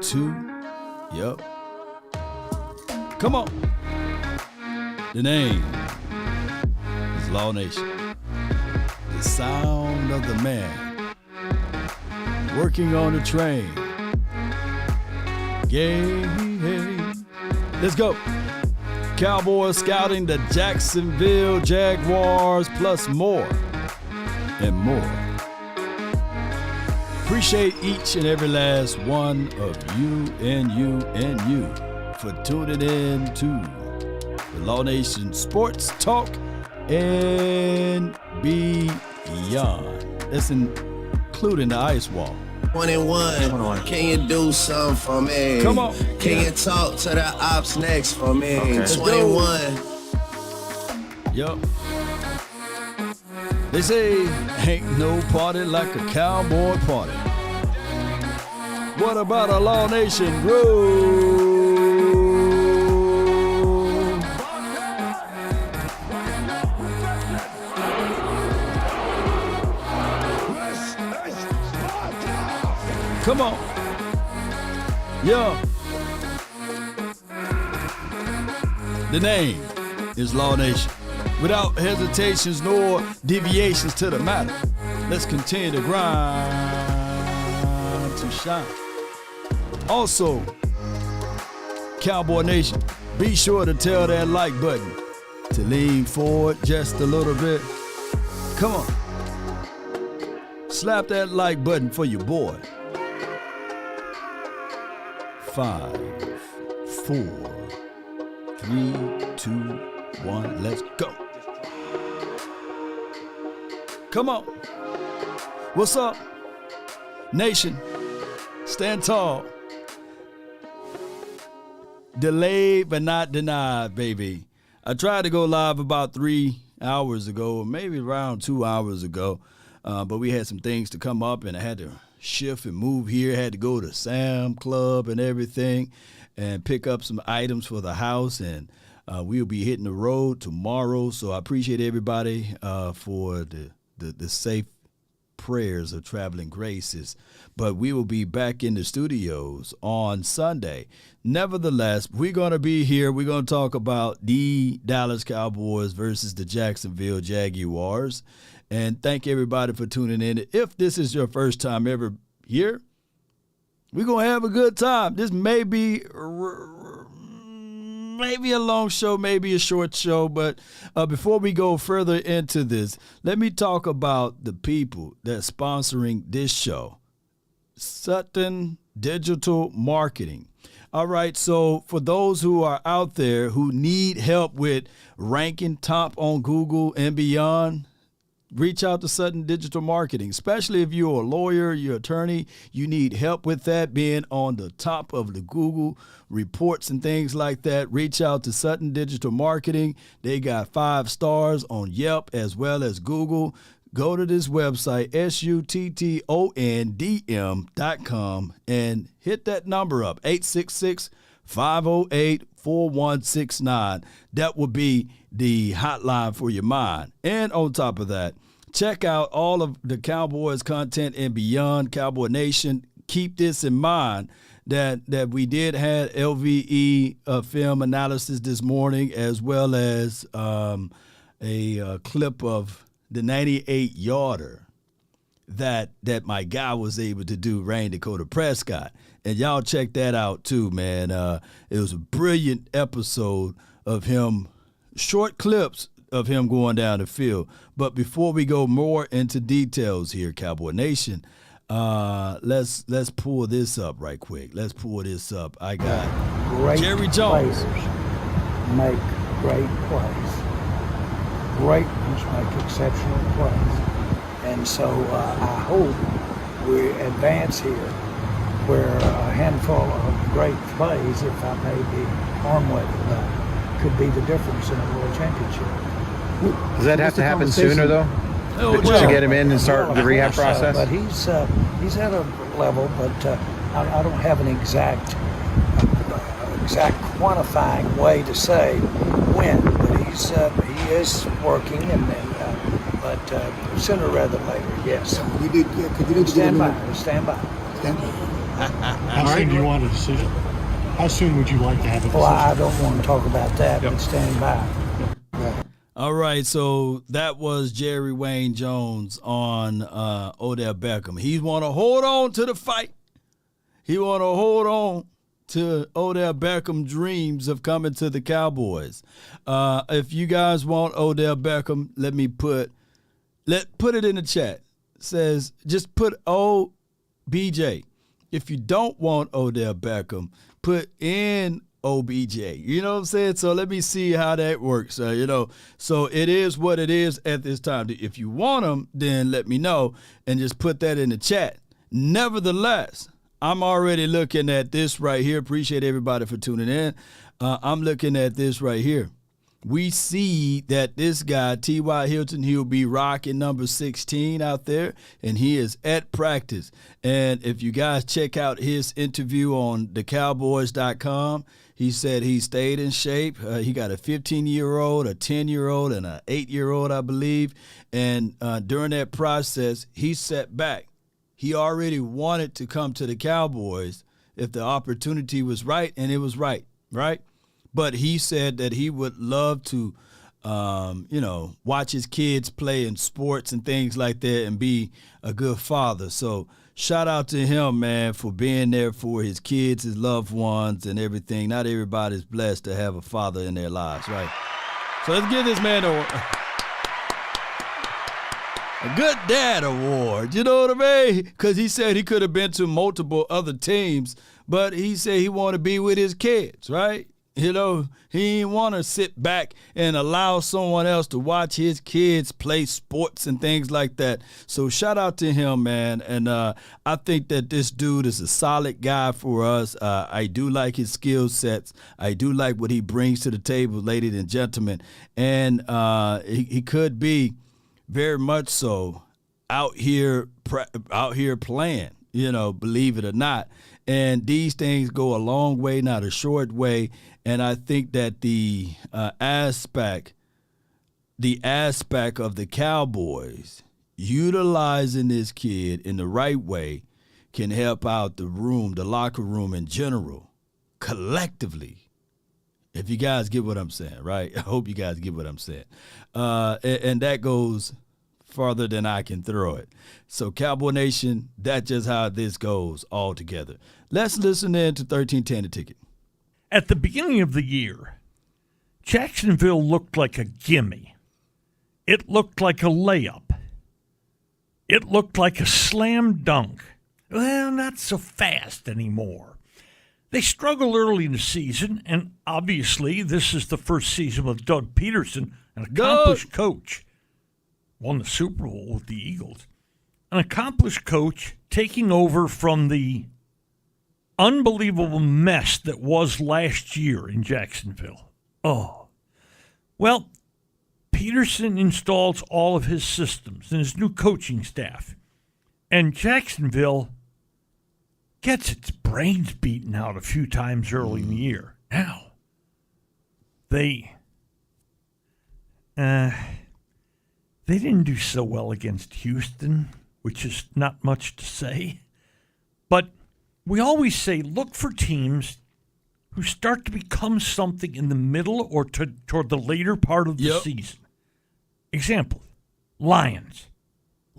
2. Yep. Come on. The name is Law Nation. The sound of the man working on the train. Game. Let's go. Cowboys scouting the Jacksonville Jaguars plus more and more. Appreciate each and every last one of you and you and you for tuning in to the Law Nation Sports Talk and beyond. That's including the ice wall. 21. Can you do something for me? Come on. Can you talk to the ops next for me? Okay. 21. Yup. They say ain't no party like a cowboy party. What about a Law Nation groove? Come on. Yeah. The name is Law Nation. Without hesitations nor deviations to the matter, let's continue to grind to shine. Also, Cowboy Nation, be sure to tell that like button to lean forward just a little bit. Come on. Slap that like button for your boy. 5, 4, 3, 2, 1, let's go. Come on. What's up, Nation? Stand tall. Delayed but not denied, baby. I tried to go live about 3 hours ago, or maybe around 2 hours ago, but we had some things to come up, and I had to shift and move here. Had to go to Sam Club and everything and pick up some items for the house, and we'll be hitting the road tomorrow. So I appreciate everybody for the safe prayers of traveling graces. But we will be back in the studios on Sunday. Nevertheless, we're going to be here. We're going to talk about the Dallas Cowboys versus the Jacksonville Jaguars. And thank everybody for tuning in. If this is your first time ever here, we're going to have a good time. This may be a long show, maybe a short show. But before we go further into this, let me talk about the people that's sponsoring this show. Sutton Digital Marketing. All right, so for those who are out there who need help with ranking top on Google and beyond, reach out to Sutton Digital Marketing, especially if you're a lawyer, you're an attorney, you need help with that, being on the top of the Google reports and things like that. Reach out to Sutton Digital Marketing. They got 5 stars on Yelp as well as Google. Go to this website, suttondm.com, and hit that number up, 866-508-4169. That will be the hotline for your mind. And on top of that, check out all of the Cowboys content and beyond. Cowboy Nation, keep this in mind that we did have LVE film analysis this morning, as well as a clip of the 98-yarder that my guy was able to do, Dak Prescott. And y'all check that out too, man. It was a brilliant episode of him, short clips of him going down the field. But before we go more into details here, Cowboy Nation, let's pull this up right quick. Let's pull this up. I got great Jerry Jones. Players make great plays. Great ones make exceptional plays. And so I hope we advance here where a handful of great plays, if I may be arm-waving that, could be the difference in a world championship. Does that have to happen sooner, though? Oh, to get him in and start the rehab process? But he's at a level, but I don't have an exact quantifying way to say when. But he is working, but sooner rather than later, yes. Could you Stand by. Stand by. Stand by. How soon do you want a decision? How soon would you like to have a decision? Well, I don't want to talk about that, but stand by. All right, so that was Jerry Wayne Jones on Odell Beckham. He want to hold on to the fight. He want to hold on to Odell Beckham dreams of coming to the Cowboys. If you guys want Odell Beckham, let me put it in the chat. It says just put OBJ. If you don't want Odell Beckham, put in OBJ. You know what I'm saying? So let me see how that works. So it is what it is at this time. If you want him, then let me know and just put that in the chat. Nevertheless, I'm already looking at this right here. Appreciate everybody for tuning in. I'm looking at this right here. We see that this guy, T.Y. Hilton, he'll be rocking number 16 out there, and he is at practice. And if you guys check out his interview on thecowboys.com, he said he stayed in shape. He got a 15-year-old, a 10-year-old, and an 8-year-old, I believe. And during that process, he sat back. He already wanted to come to the Cowboys if the opportunity was right, and it was right? But he said that he would love to, watch his kids play in sports and things like that and be a good father. So shout out to him, man, for being there for his kids, his loved ones, and everything. Not everybody's blessed to have a father in their lives, right? So let's give this man a good dad award. You know what I mean? Because he said he could have been to multiple other teams, but he said he wanted to be with his kids, right? He didn't want to sit back and allow someone else to watch his kids play sports and things like that. So shout out to him, man. And I think that this dude is a solid guy for us. I do like his skill sets. I do like what he brings to the table, ladies and gentlemen. And he could be very much so out here playing, believe it or not. And these things go a long way, not a short way. And I think that the aspect of the Cowboys utilizing this kid in the right way can help out the locker room in general, collectively. If you guys get what I'm saying, right? I hope you guys get what I'm saying. And that goes farther than I can throw it. So Cowboy Nation, that's just how this goes all together. Let's listen in to 1310 The Ticket. At the beginning of the year, Jacksonville looked like a gimme. It looked like a layup. It looked like a slam dunk. Well, not so fast anymore. They struggled early in the season, and obviously this is the first season with Doug Peterson, an accomplished coach. Won the Super Bowl with the Eagles. An accomplished coach taking over from the unbelievable mess that was last year in Jacksonville. Oh. Well, Peterson installs all of his systems and his new coaching staff. And Jacksonville gets its brains beaten out a few times early in the year. Now, they didn't do so well against Houston, which is not much to say. But we always say look for teams who start to become something in the middle or toward the later part of the season. Example, Lions.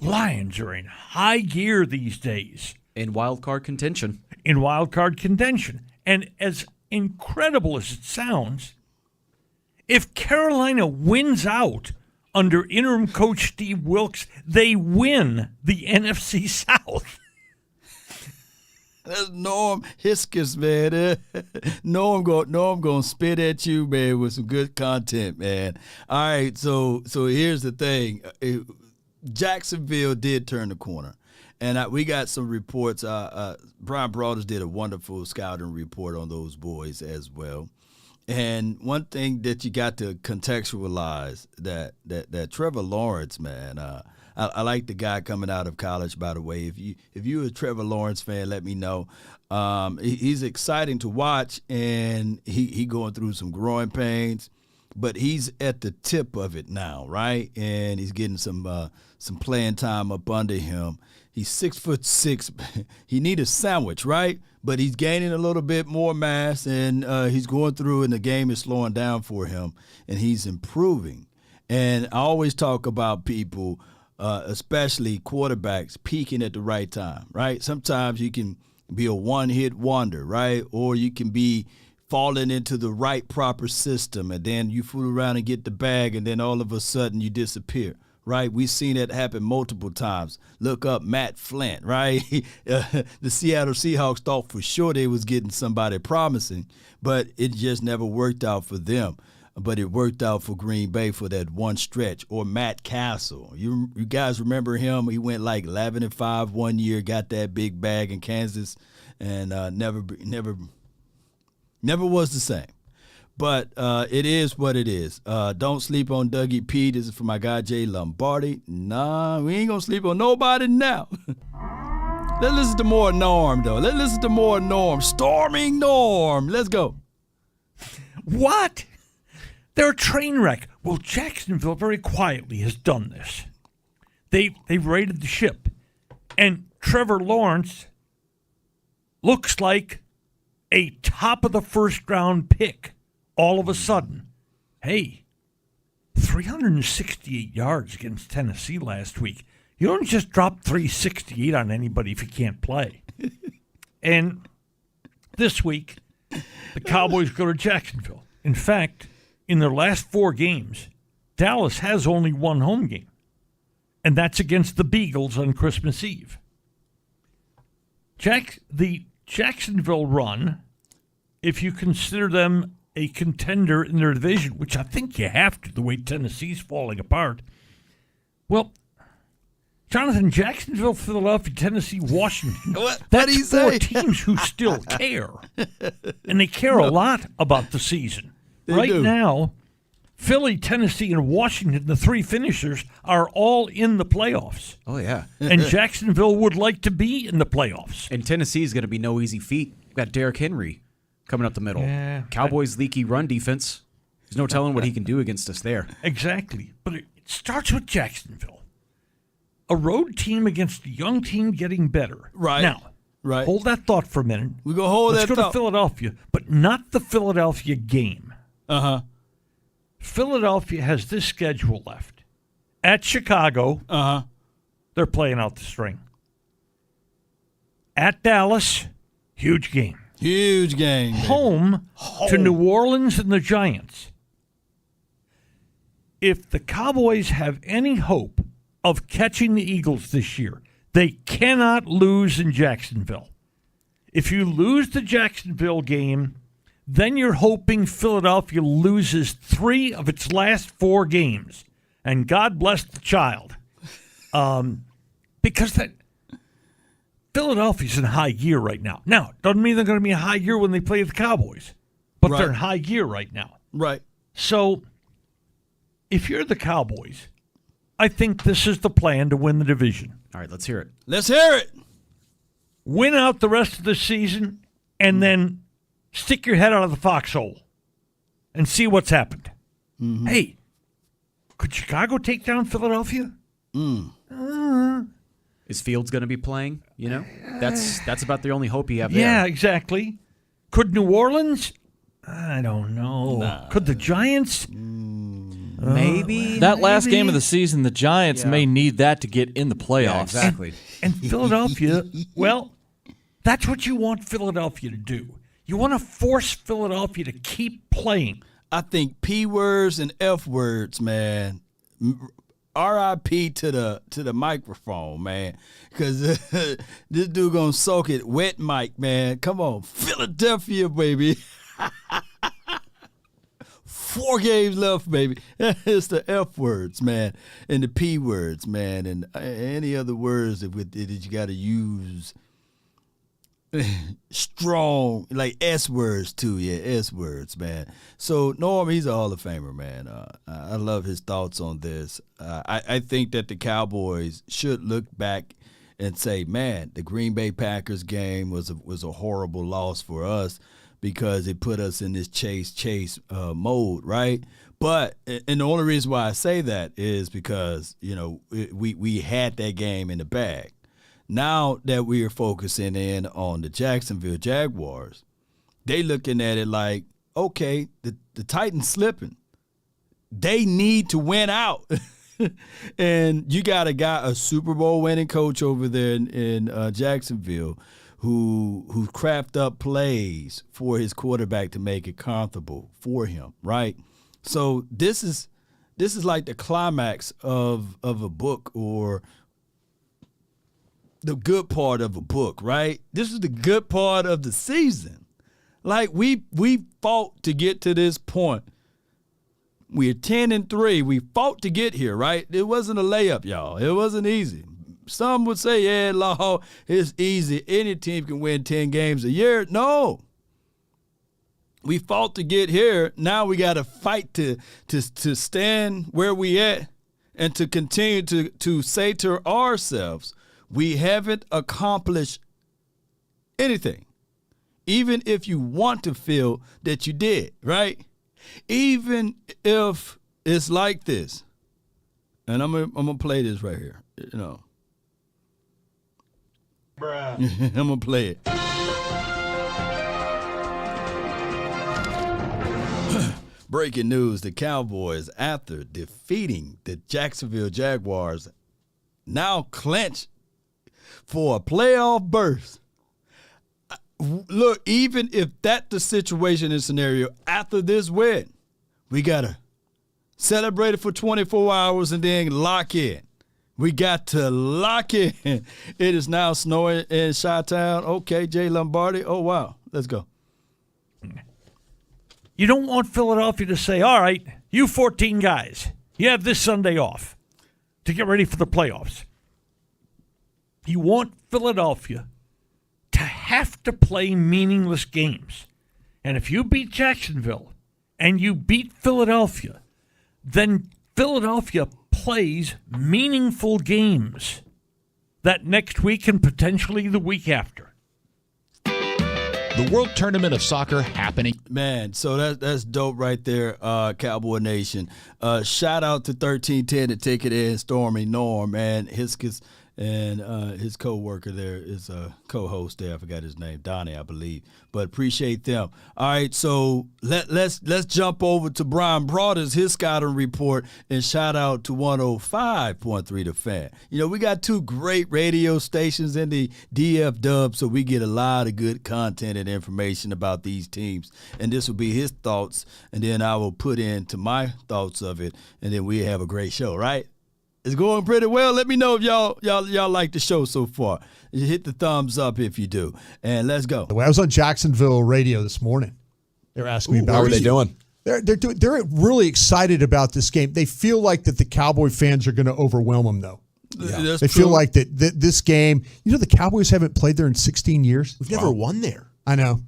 Lions are in high gear these days. In wild card contention. And as incredible as it sounds, if Carolina wins out under interim coach Steve Wilks, they win the NFC South. That's Norm Hiskins, man. Norm gonna spit at you, man, with some good content, man. All right, so here's the thing. Jacksonville did turn the corner. And we got some reports. Brian Broaders did a wonderful scouting report on those boys as well. And one thing that you got to contextualize that Trevor Lawrence, man, I like the guy coming out of college, by the way. If you're a Trevor Lawrence fan, let me know. He's exciting to watch, and he going through some growing pains, but he's at the tip of it now, right? And he's getting some playing time up under him. He's 6'6". He need a sandwich, right? But he's gaining a little bit more mass, and he's going through, and the game is slowing down for him, and he's improving. And I always talk about people, especially quarterbacks, peaking at the right time, right? Sometimes you can be a one-hit wonder, right? Or you can be falling into the right proper system, and then you fool around and get the bag, and then all of a sudden you disappear, right? We've seen that happen multiple times. Look up Matt Flint, right? The Seattle Seahawks thought for sure they was getting somebody promising, but it just never worked out for them. But it worked out for Green Bay for that one stretch. Or Matt Castle. You guys remember him? He went like 11-5 one year, got that big bag in Kansas, and never was the same. But it is what it is. Don't sleep on Dougie P. This is for my guy Jay Lombardi. Nah, we ain't gonna sleep on nobody now. Let's listen to more Norm, though. Let's listen to more Norm. Storming Norm. Let's go. What? They're a train wreck. Well, Jacksonville very quietly has done this. They've raided the ship. And Trevor Lawrence looks like a top-of-the-first-round pick all of a sudden. Hey, 368 yards against Tennessee last week. You don't just drop 368 on anybody if you can't play. And this week, the Cowboys go to Jacksonville. In fact, in their last 4 games, Dallas has only one home game, and that's against the Beagles on Christmas Eve. The Jacksonville run, if you consider them a contender in their division, which I think you have to, the way Tennessee's falling apart, well, Jonathan, Jacksonville, Philadelphia, Tennessee, Washington. That's 4 teams who still care. And they care a lot about the season. Right now, Philly, Tennessee, and Washington, the 3 finishers, are all in the playoffs. Oh, yeah. And Jacksonville would like to be in the playoffs. And Tennessee's going to be no easy feat. We've got Derrick Henry coming up the middle. Yeah. Cowboys' leaky run defense. There's no telling what he can do against us there. Exactly. But it starts with Jacksonville. A road team against a young team getting better. Right. Now, hold that thought for a minute. We're going to hold Let's that go thought. to Philadelphia, but not the Philadelphia game. Uh-huh. Philadelphia has this schedule left. At Chicago, they're playing out the string. At Dallas, huge game. Huge game. Baby. Home to New Orleans and the Giants. If the Cowboys have any hope of catching the Eagles this year, they cannot lose in Jacksonville. If you lose the Jacksonville game, then you're hoping Philadelphia loses 3 of its last 4 games. And God bless the child. Because Philadelphia's in high gear right now. Now, doesn't mean they're going to be in high gear when they play the Cowboys. But they're in high gear right now. Right. So, if you're the Cowboys, I think this is the plan to win the division. All right, let's hear it. Let's hear it. Win out the rest of the season, and then stick your head out of the foxhole and see what's happened. Mm-hmm. Hey, could Chicago take down Philadelphia? Is Fields going to be playing? You know, that's about the only hope you have there. Yeah, exactly. Could New Orleans? I don't know. Nah. Could the Giants? Maybe. That last game of the season, the Giants may need that to get in the playoffs. Yeah, exactly. And Philadelphia, well, that's what you want Philadelphia to do. You want to force Philadelphia to keep playing. I think P words and F words, man. R.I.P. to the microphone, man. Because this dude gonna soak it wet, Mike, man. Come on, Philadelphia, baby. 4 games left, baby. It's the F words, man, and the P words, man, and any other words that you got to use. Strong, like S words too, yeah, S words, man. So Norm, he's a Hall of Famer, man. I love his thoughts on this. I think that the Cowboys should look back and say, man, the Green Bay Packers game was a horrible loss for us because it put us in this chase mode, right? But and the only reason why I say that is because we had that game in the bag. Now that we are focusing in on the Jacksonville Jaguars, they looking at it like, okay, the Titans slipping. They need to win out. And you got a Super Bowl winning coach over there in Jacksonville who craft up plays for his quarterback to make it comfortable for him, right? So this is like the climax of a book, or the good part of a book, right? This is the good part of the season. Like we fought to get to this point. We're 10-3. We fought to get here, right? It wasn't a layup, y'all. It wasn't easy. Some would say, yeah, law, it's easy. Any team can win 10 games a year. No. We fought to get here. Now we got to fight to stand where we at and to continue to say to ourselves, we haven't accomplished anything. Even if you want to feel that you did, right? Even if it's like this, and I'm gonna play this right here, you know. Bruh. I'm gonna play it. Breaking news: the Cowboys, after defeating the Jacksonville Jaguars, now clinch for a playoff berth. Look, even if that's the situation and scenario, after this win, we got to celebrate it for 24 hours and then lock in. We got to lock in. It is now snowing in Chi-Town. Okay, Jay Lombardi. Oh, wow. Let's go. You don't want Philadelphia to say, all right, you 14 guys, you have this Sunday off to get ready for the playoffs. You want Philadelphia to have to play meaningless games. And if you beat Jacksonville and you beat Philadelphia, then Philadelphia plays meaningful games that next week and potentially the week after. The World Tournament of Soccer happening. Man, so that's dope right there, Cowboy Nation. Shout out to 1310 to take it in, Stormy Norm, man. Hiskis and his co-worker there is a co-host there. I forgot his name, Donnie, I believe. But appreciate them. All right, so let's jump over to Brian Broaders, his scouting report, and shout out to 105.3 The Fan. You know, we got two great radio stations in the DF Dub, so we get a lot of good content and information about these teams. And this will be his thoughts, and then I will put into my thoughts of it, and then we have a great show, right? It's going pretty well. Let me know if y'all like the show so far. Hit the thumbs up if you do. And let's go. I was on Jacksonville radio this morning. They're asking me about how are they doing? They're really excited about this game. They feel like that the Cowboy fans are going to overwhelm them, though. Yeah. They feel like that this game. You know, the Cowboys haven't played there in 16 years. We've never won there. I know,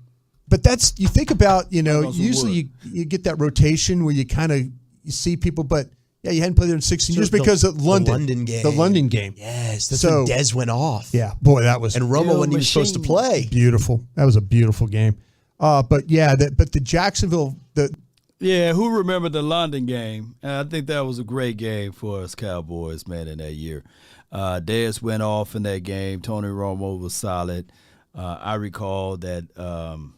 but you think about, you know, usually you get that rotation where you kind of see people, but. Yeah, you hadn't played there in 16 years because of London. The London game. Yes, that's when Dez went off. Yeah, boy, that was. And Romo when he was supposed to play. Beautiful. That was a beautiful game. But the Jacksonville. Who remembered the London game? I think that was a great game for us Cowboys, man, in that year. Dez went off in that game. Tony Romo was solid. I recall that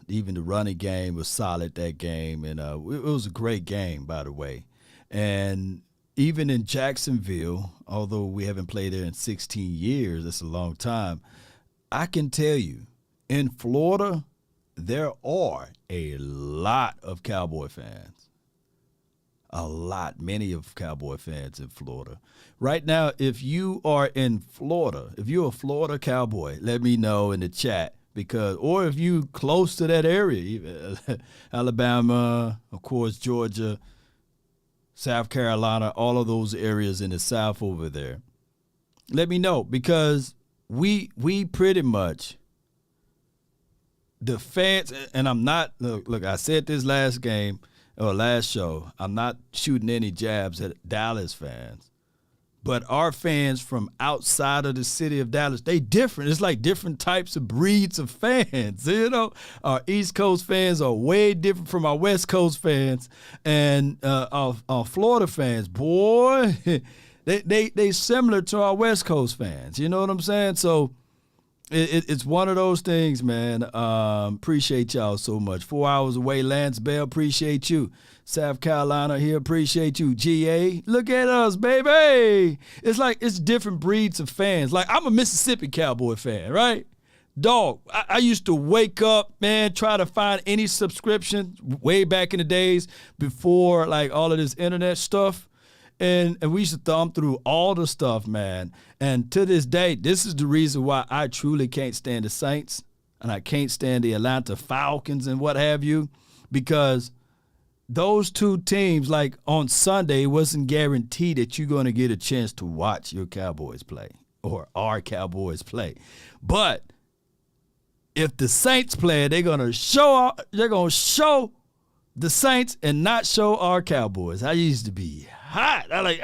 even the running game was solid that game, and it was a great game, by the way. And even in Jacksonville, although we haven't played there in 16 years, that's a long time, I can tell you, in Florida, there are a lot of Cowboy fans. A lot, many of Cowboy fans in Florida. Right now, if you are in Florida, if you're a Florida Cowboy, let me know in the chat. Or if you close to that area, Alabama, of course, Georgia, South Carolina, all of those areas in the South over there. Let me know, because we pretty much, the fans, and I'm not, look, I said this last show, I'm not shooting any jabs at Dallas fans. But our fans from outside of the city of Dallas, they different. It's like different types of breeds of fans. You know, our East Coast fans are way different from our West Coast fans, and our Florida fans, boy, they similar to our West Coast fans. You know what I'm saying? So It's one of those things, man. Appreciate y'all so much. 4 hours away, Lance Bell, appreciate you. South Carolina here, appreciate you. GA, look at us, baby. It's like it's different breeds of fans. Like, I'm a Mississippi Cowboy fan, right? Dog, I used to wake up, man, try to find any subscription way back in the days before, like, all of this internet stuff. And we used to thumb through all the stuff, man. And to this day, this is the reason why I truly can't stand the Saints and I can't stand the Atlanta Falcons and what have you, because those two teams, like on Sunday, it wasn't guaranteed that you're going to get a chance to watch your Cowboys play or our Cowboys play. But if the Saints play, they're going to show the Saints and not show our Cowboys. I used to be hot. I like,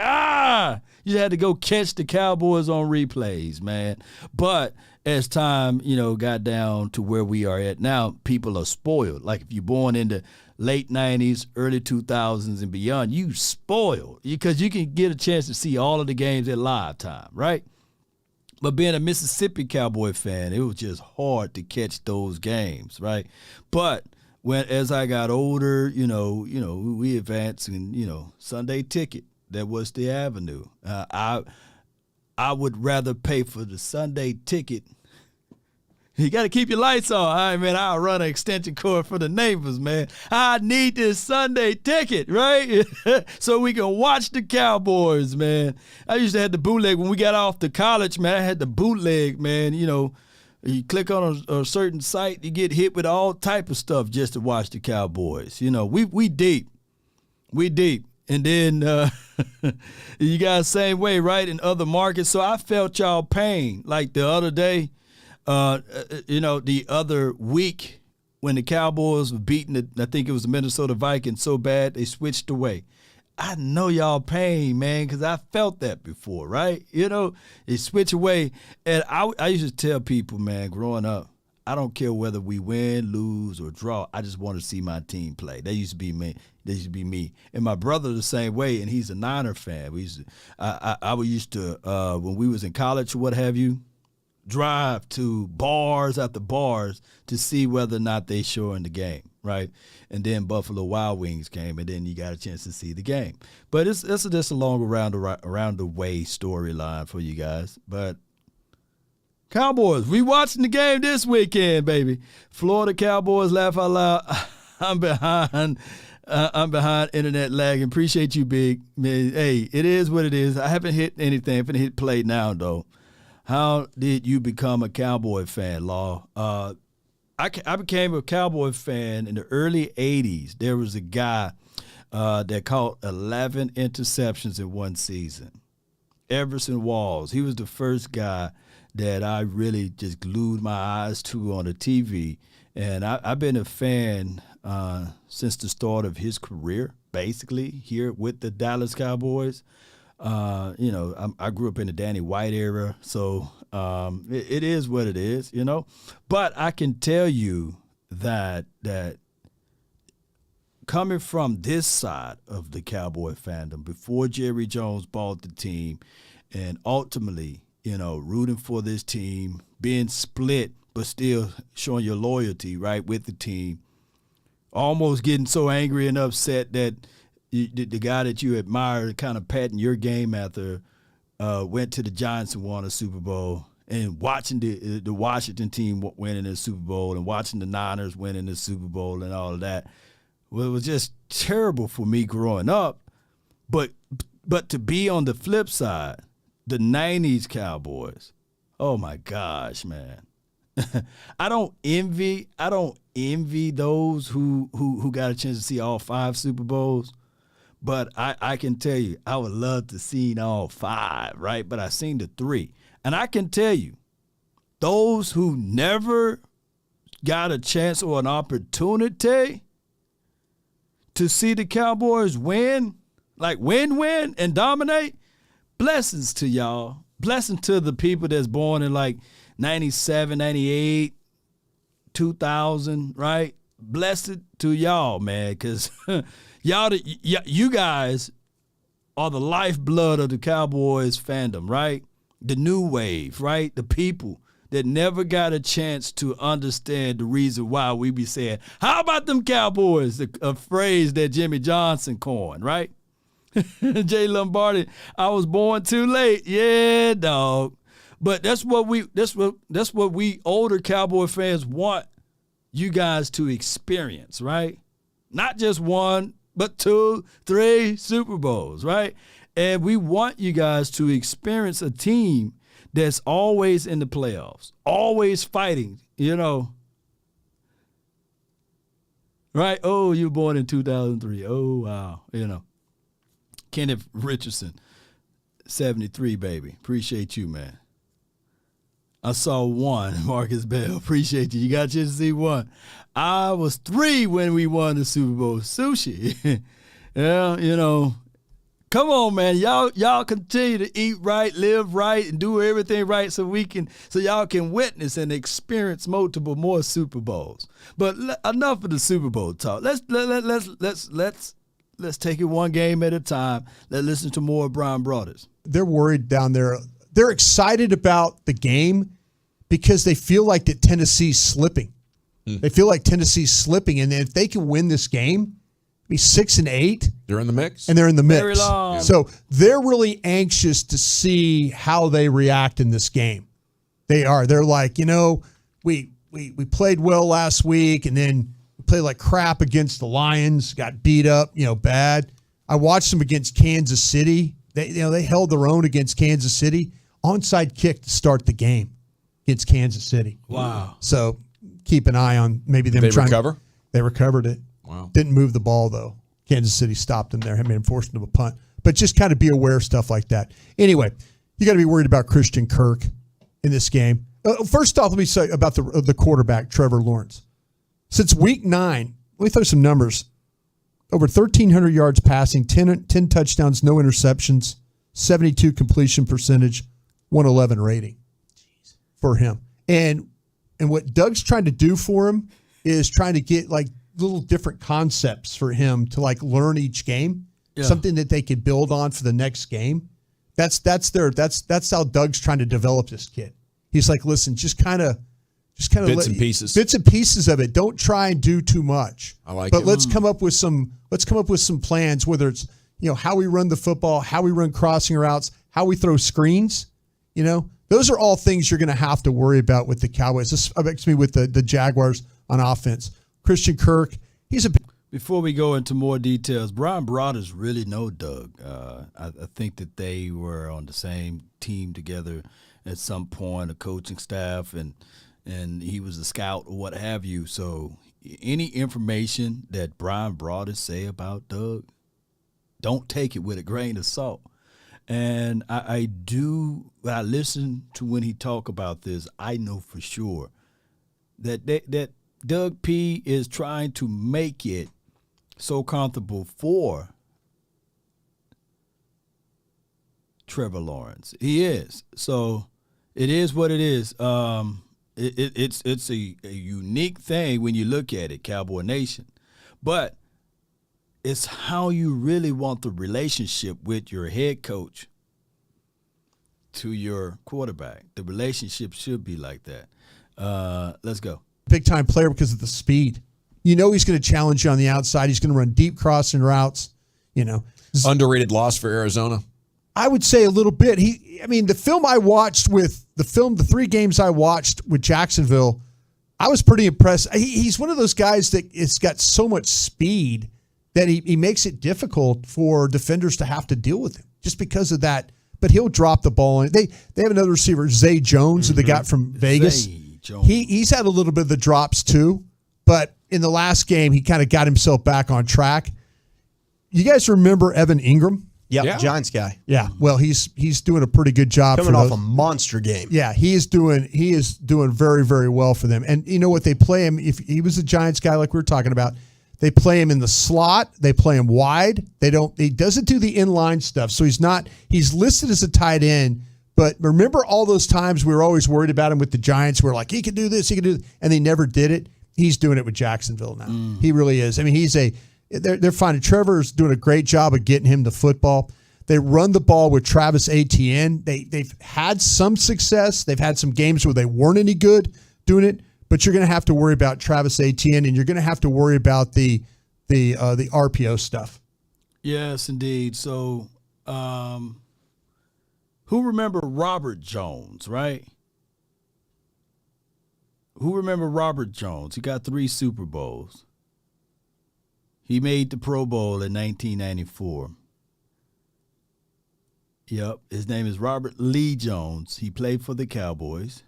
you had to go catch the Cowboys on replays, man. But as time, got down to where we are at now, people are spoiled. Like if you're born in the late 90s, early 2000s and beyond, you spoiled because you can get a chance to see all of the games at live time, right? But being a Mississippi Cowboy fan, it was just hard to catch those games, right? But as I got older, we advanced and, Sunday ticket, that was the avenue. I would rather pay for the Sunday ticket. You got to keep your lights on. All right, man, I'll run an extension cord for the neighbors, man. I need this Sunday ticket, right? So we can watch the Cowboys, man. I used to have the bootleg. When we got off to college, man, I had the bootleg, man. You click on a certain site, you get hit with all type of stuff just to watch the Cowboys. We deep. We deep. And then you guys same way, right, in other markets. So I felt y'all pain. Like the other day, the other week when the Cowboys were beating I think it was the Minnesota Vikings so bad they switched away. I know y'all pain, man, because I felt that before, right? They switch away. And I used to tell people, man, growing up, I don't care whether we win, lose, or draw. I just want to see my team play. That used to be me. And my brother the same way, and he's a Niner fan. I used to when we was in college or what have you, drive to bars after bars to see whether or not they showing the game, right? And then Buffalo Wild Wings came, and then you got a chance to see the game. But it's just a long around the way storyline for you guys. But Cowboys, we watching the game this weekend, baby. Florida Cowboys, laugh out loud. I'm behind internet lagging. Appreciate you, Big. Man, hey, it is what it is. I haven't hit anything. I'm going to hit play now, though. How did you become a Cowboy fan, Law? I became a Cowboy fan in the early 80s. There was a guy that caught 11 interceptions in one season. Everson Walls. He was the first guy that I really just glued my eyes to on the TV. And I've been a fan since the start of his career, basically, here with the Dallas Cowboys. I grew up in the Danny White era, so it is what it is, But I can tell you that coming from this side of the Cowboy fandom, before Jerry Jones bought the team, and ultimately, rooting for this team, being split, but still showing your loyalty, right, with the team, almost getting so angry and upset that the guy that you admire, kind of patting your game after, went to the Giants and won a Super Bowl, and watching the Washington team winning the Super Bowl and watching the Niners winning the Super Bowl and all of that, well, it was just terrible for me growing up. But to be on the flip side, the 90s Cowboys, oh my gosh, man. I don't envy those who got a chance to see all 5 Super Bowls. But I can tell you, I would love to see all 5, right? But I seen the 3. And I can tell you, those who never got a chance or an opportunity to see the Cowboys win, like win and dominate, blessings to y'all. Blessings to the people that's born in like 97, 98, 2000, right? Blessed to y'all, man, because you guys are the lifeblood of the Cowboys fandom, right? The new wave, right? The people that never got a chance to understand the reason why we be saying, how about them Cowboys? A phrase that Jimmy Johnson coined, right? Jay Lombardi, I was born too late. Yeah, dog. But that's what we older Cowboy fans want you guys to experience, right? Not just one, but 2, 3 Super Bowls, right? And we want you guys to experience a team that's always in the playoffs, always fighting, Right? Oh, you were born in 2003. Oh, wow. Kenneth Richardson, 73, baby. Appreciate you, man. I saw one, Marcus Bell. Appreciate you. You got a chance to see one. I was 3 when we won the Super Bowl. Sushi. Yeah, come on, man. Y'all continue to eat right, live right, and do everything right so y'all can witness and experience multiple more Super Bowls. But enough of the Super Bowl talk. Let's take it one game at a time. Let's listen to more Brian Brothers. They're worried down there. They're excited about the game because they feel like that Tennessee's slipping. They feel like Tennessee's slipping, and if they can win this game, be 6-8. They're in the mix. And they're in the mix. Very long. So they're really anxious to see how they react in this game. They are. They're like, we played well last week, and then we played like crap against the Lions, got beat up, bad. I watched them against Kansas City. They held their own against Kansas City. Onside kick to start the game against Kansas City. Wow. So keep an eye on maybe them trying. Did they recover? They recovered it. Wow. Didn't move the ball, though. Kansas City stopped them there. I mean, forced them to punt. But just kind of be aware of stuff like that. Anyway, you got to be worried about Christian Kirk in this game. First off, let me say about the quarterback, Trevor Lawrence. Since week 9, let me throw some numbers. Over 1,300 yards passing, 10 touchdowns, no interceptions, 72 completion percentage, 111 rating for him. And what Doug's trying to do for him is trying to get like little different concepts for him to like learn each game, something that they could build on for the next game. That's how Doug's trying to develop this kid. He's like, listen, just kind of bits and pieces of it. Don't try and do too much. I like but it. let's come up with some plans, whether it's how we run the football, how we run crossing routes, how we throw screens. Those are all things you're going to have to worry about with the Cowboys. With the Jaguars on offense. Christian Kirk, Before we go into more details, Brian Brothers really know Doug. I think that they were on the same team together at some point, a coaching staff, and he was a scout or what have you. So any information that Brian Brothers say about Doug, don't take it with a grain of salt. And I listen to when he talk about this, I know for sure that Doug P. is trying to make it so comfortable for Trevor Lawrence. He is. So it is what it is. It's a unique thing when you look at it, Cowboy Nation. But it's how you really want the relationship with your head coach to your quarterback. The relationship should be like that. Let's go. Big-time player because of the speed. He's going to challenge you on the outside. He's going to run deep crossing routes. Underrated loss for Arizona. I would say a little bit. The 3 games I watched with Jacksonville, I was pretty impressed. He's one of those guys that it's got so much speed that he makes it difficult for defenders to have to deal with him just because of that. But he'll drop the ball. And they have another receiver, Zay Jones, who they got from Vegas. He's had a little bit of the drops too, but in the last game, he kind of got himself back on track. You guys remember Evan Ingram? Yeah, Giants guy. Yeah, well, he's doing a pretty good job. Coming off a monster game. Yeah, he is doing very, very well for them. And you know what? They play him, if he was a Giants guy like we were talking about, they play him in the slot. They play him wide. He doesn't do the inline stuff. So he's listed as a tight end. But remember all those times we were always worried about him with the Giants. We're like, he can do this, and they never did it. He's doing it with Jacksonville now. He really is. I mean, they're finding Trevor's doing a great job of getting him the football. They run the ball with Travis Etienne. They've had some success. They've had some games where they weren't any good doing it, but you're going to have to worry about Travis Etienne, and you're going to have to worry about the RPO stuff. Yes, indeed. So, who remember Robert Jones, right? Who remember Robert Jones? He got 3 Super Bowls. He made the Pro Bowl in 1994. Yep, his name is Robert Lee Jones. He played for the Cowboys.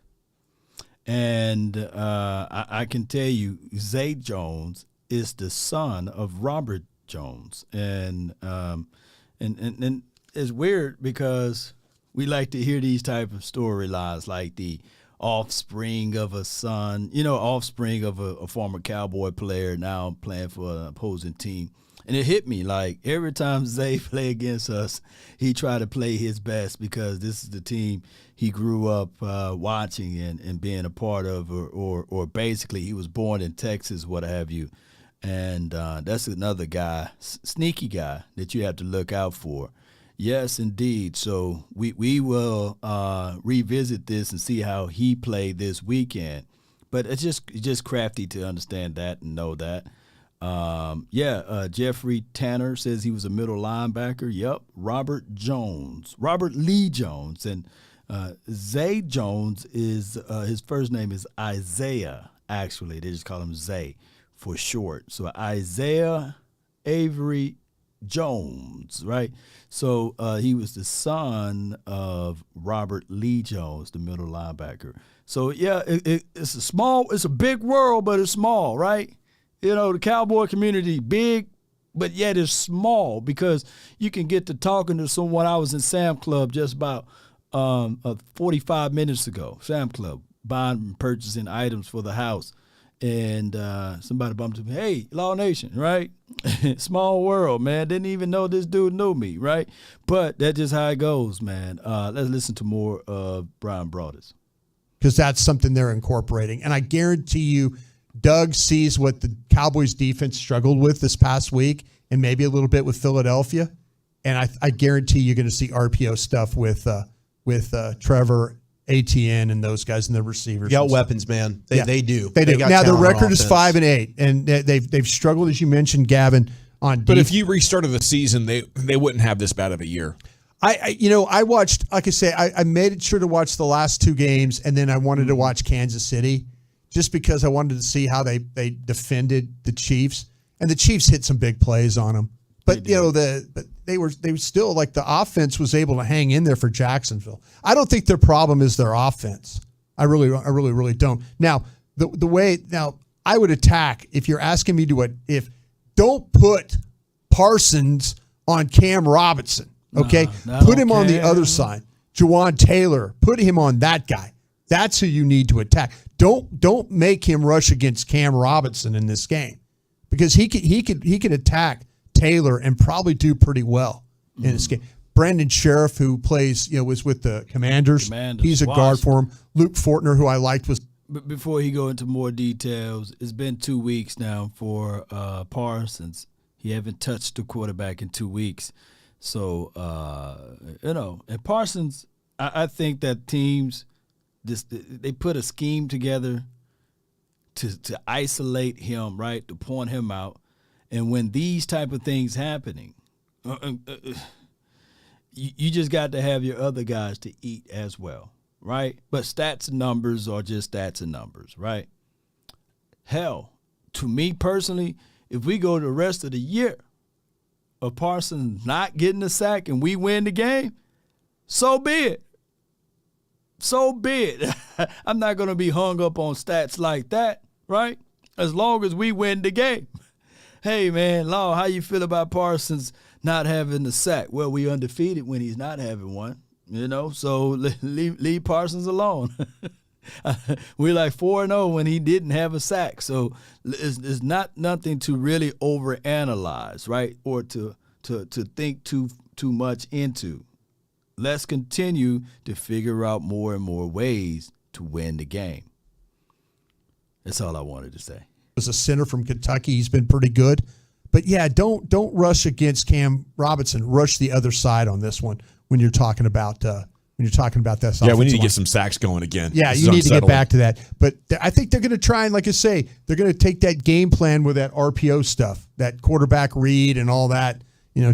And I can tell you, Zay Jones is the son of Robert Jones. And it's weird because we like to hear these type of storylines like the offspring of a son, offspring of a former Cowboy player now playing for an opposing team. And it hit me like every time Zay play against us, he tried to play his best because this is the team he grew up watching and being a part of, or basically he was born in Texas, what have you. And that's another guy, sneaky guy that you have to look out for. Yes, indeed. So we will revisit this and see how he played this weekend. But it's just crafty to understand that and know that. Jeffrey Tanner says he was a middle linebacker. Yep. Robert Lee Jones. And Zay Jones is his first name is Isaiah, actually. They just call him Zay for short. So Isaiah Avery Jones, right? So he was the son of Robert Lee Jones, the middle linebacker. So yeah, it's a big world, but it's small, right? The Cowboy community big, but yet it's small because you can get to talking to someone. I was in Sam Club just about 45 minutes ago. Sam Club, buying and purchasing items for the house. And somebody bumped into me, hey, Law Nation, right? Small world, man. Didn't even know this dude knew me, right? But that's just how it goes, man. Let's listen to more of Brian Broaddus. Because that's something they're incorporating. And I guarantee you, Doug sees what the Cowboys defense struggled with this past week and maybe a little bit with Philadelphia. And I guarantee you're going to see RPO stuff with Trevor Etienne and those guys and the receivers. Got weapons, man. They do. They do. Now their record is 5-8, and they've struggled, as you mentioned, Gavin, on. But if you restarted the season, they wouldn't have this bad of a year. I watched. Like I say, I made sure to watch the last 2 games, and then I wanted to watch Kansas City, just because I wanted to see how they defended the Chiefs, and the Chiefs hit some big plays on them. But they were still like the offense was able to hang in there for Jacksonville. I don't think their problem is their offense. I really don't. Now the way I would attack if you're asking me to don't put Parsons on Cam Robinson. Okay, put him on the other side. Jawan Taylor, put him on that guy. That's who you need to attack. Don't make him rush against Cam Robinson in this game, because he could attack Taylor and probably do pretty well in this game. Brandon Sheriff, who plays, was with the Commanders. He's a guard for him. Luke Fortner, who I liked, was. But before he go into more details, it's been 2 weeks now for Parsons. He haven't touched the quarterback in 2 weeks. So, and Parsons, I think that teams, they put a scheme together to isolate him, right, to point him out. And when these type of things happening, you just got to have your other guys to eat as well, right? But stats and numbers are just stats and numbers, right? Hell, to me personally, if we go the rest of the year of Parsons not getting a sack and we win the game, so be it. So be it. I'm not going to be hung up on stats like that, right? As long as we win the game. Hey, man, Law, how you feel about Parsons not having the sack? Well, we undefeated when he's not having one, so leave Parsons alone. We're like 4-0 when he didn't have a sack. So it's not nothing to really overanalyze, right, or to think too much into. Let's continue to figure out more and more ways to win the game. That's all I wanted to say. Was a center from Kentucky. He's been pretty good. But yeah, don't rush against Cam Robinson. Rush the other side on this one when you're talking about that. Yeah, we need to get some sacks going again. Yeah, you need to get back to that. But I think they're going to try and, like I say, they're going to take that game plan with that RPO stuff, that quarterback read and all that.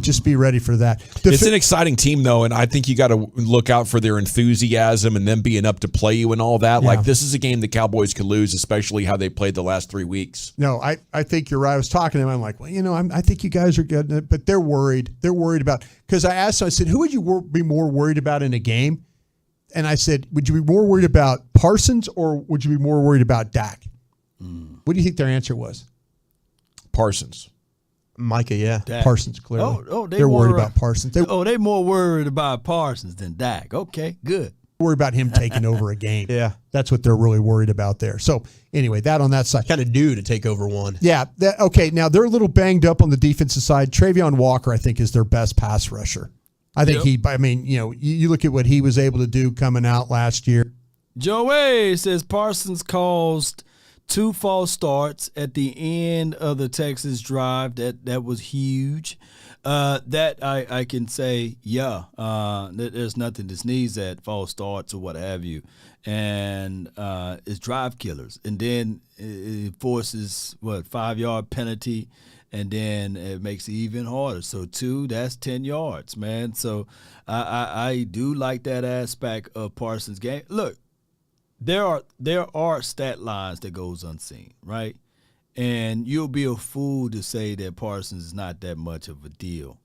Just be ready for that. It's an exciting team, though, and I think you got to look out for their enthusiasm and them being up to play you and all that. Yeah. Like, this is a game the Cowboys could lose, especially how they played the last 3 weeks. No, I think you're right. I was talking to him. I'm like, well, I think you guys are good, but they're worried. They're worried about – because I asked him, I said, who would you be more worried about in a game? And I said, would you be more worried about Parsons or would you be more worried about Dak? What do you think their answer was? Parsons. Micah, yeah. Dak. Parsons, clearly. They're worried about Parsons. They're more worried about Parsons than Dak. Okay, good. worried about him taking over a game. Yeah. That's what they're really worried about there. So, anyway, that on that side. Kind of due to take over one. Yeah. Okay, now they're a little banged up on the defensive side. Travion Walker, I think, is their best pass rusher. I think you look at what he was able to do coming out last year. Joey says Parsons caused 2 false starts at the end of the Texas drive. That was huge. That I can say, there's nothing to sneeze at, false starts or what have you. And it's drive killers. And then it forces, 5-yard penalty, and then it makes it even harder. So 2, that's 10 yards, man. So I do like that aspect of Parsons' game. Look, there are stat lines that goes unseen, right? And you'll be a fool to say that Parsons is not that much of a deal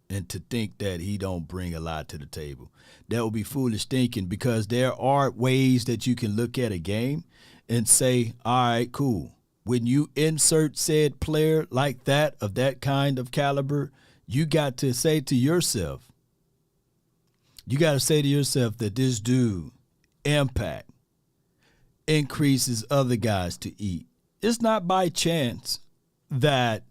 and to think that he don't bring a lot to the table. That would be foolish thinking, because there are ways that you can look at a game and say, all right, cool. When you insert said player like that, of that kind of caliber, you got to say to yourself, that this dude, impact, increases other guys to eat. It's not by chance that,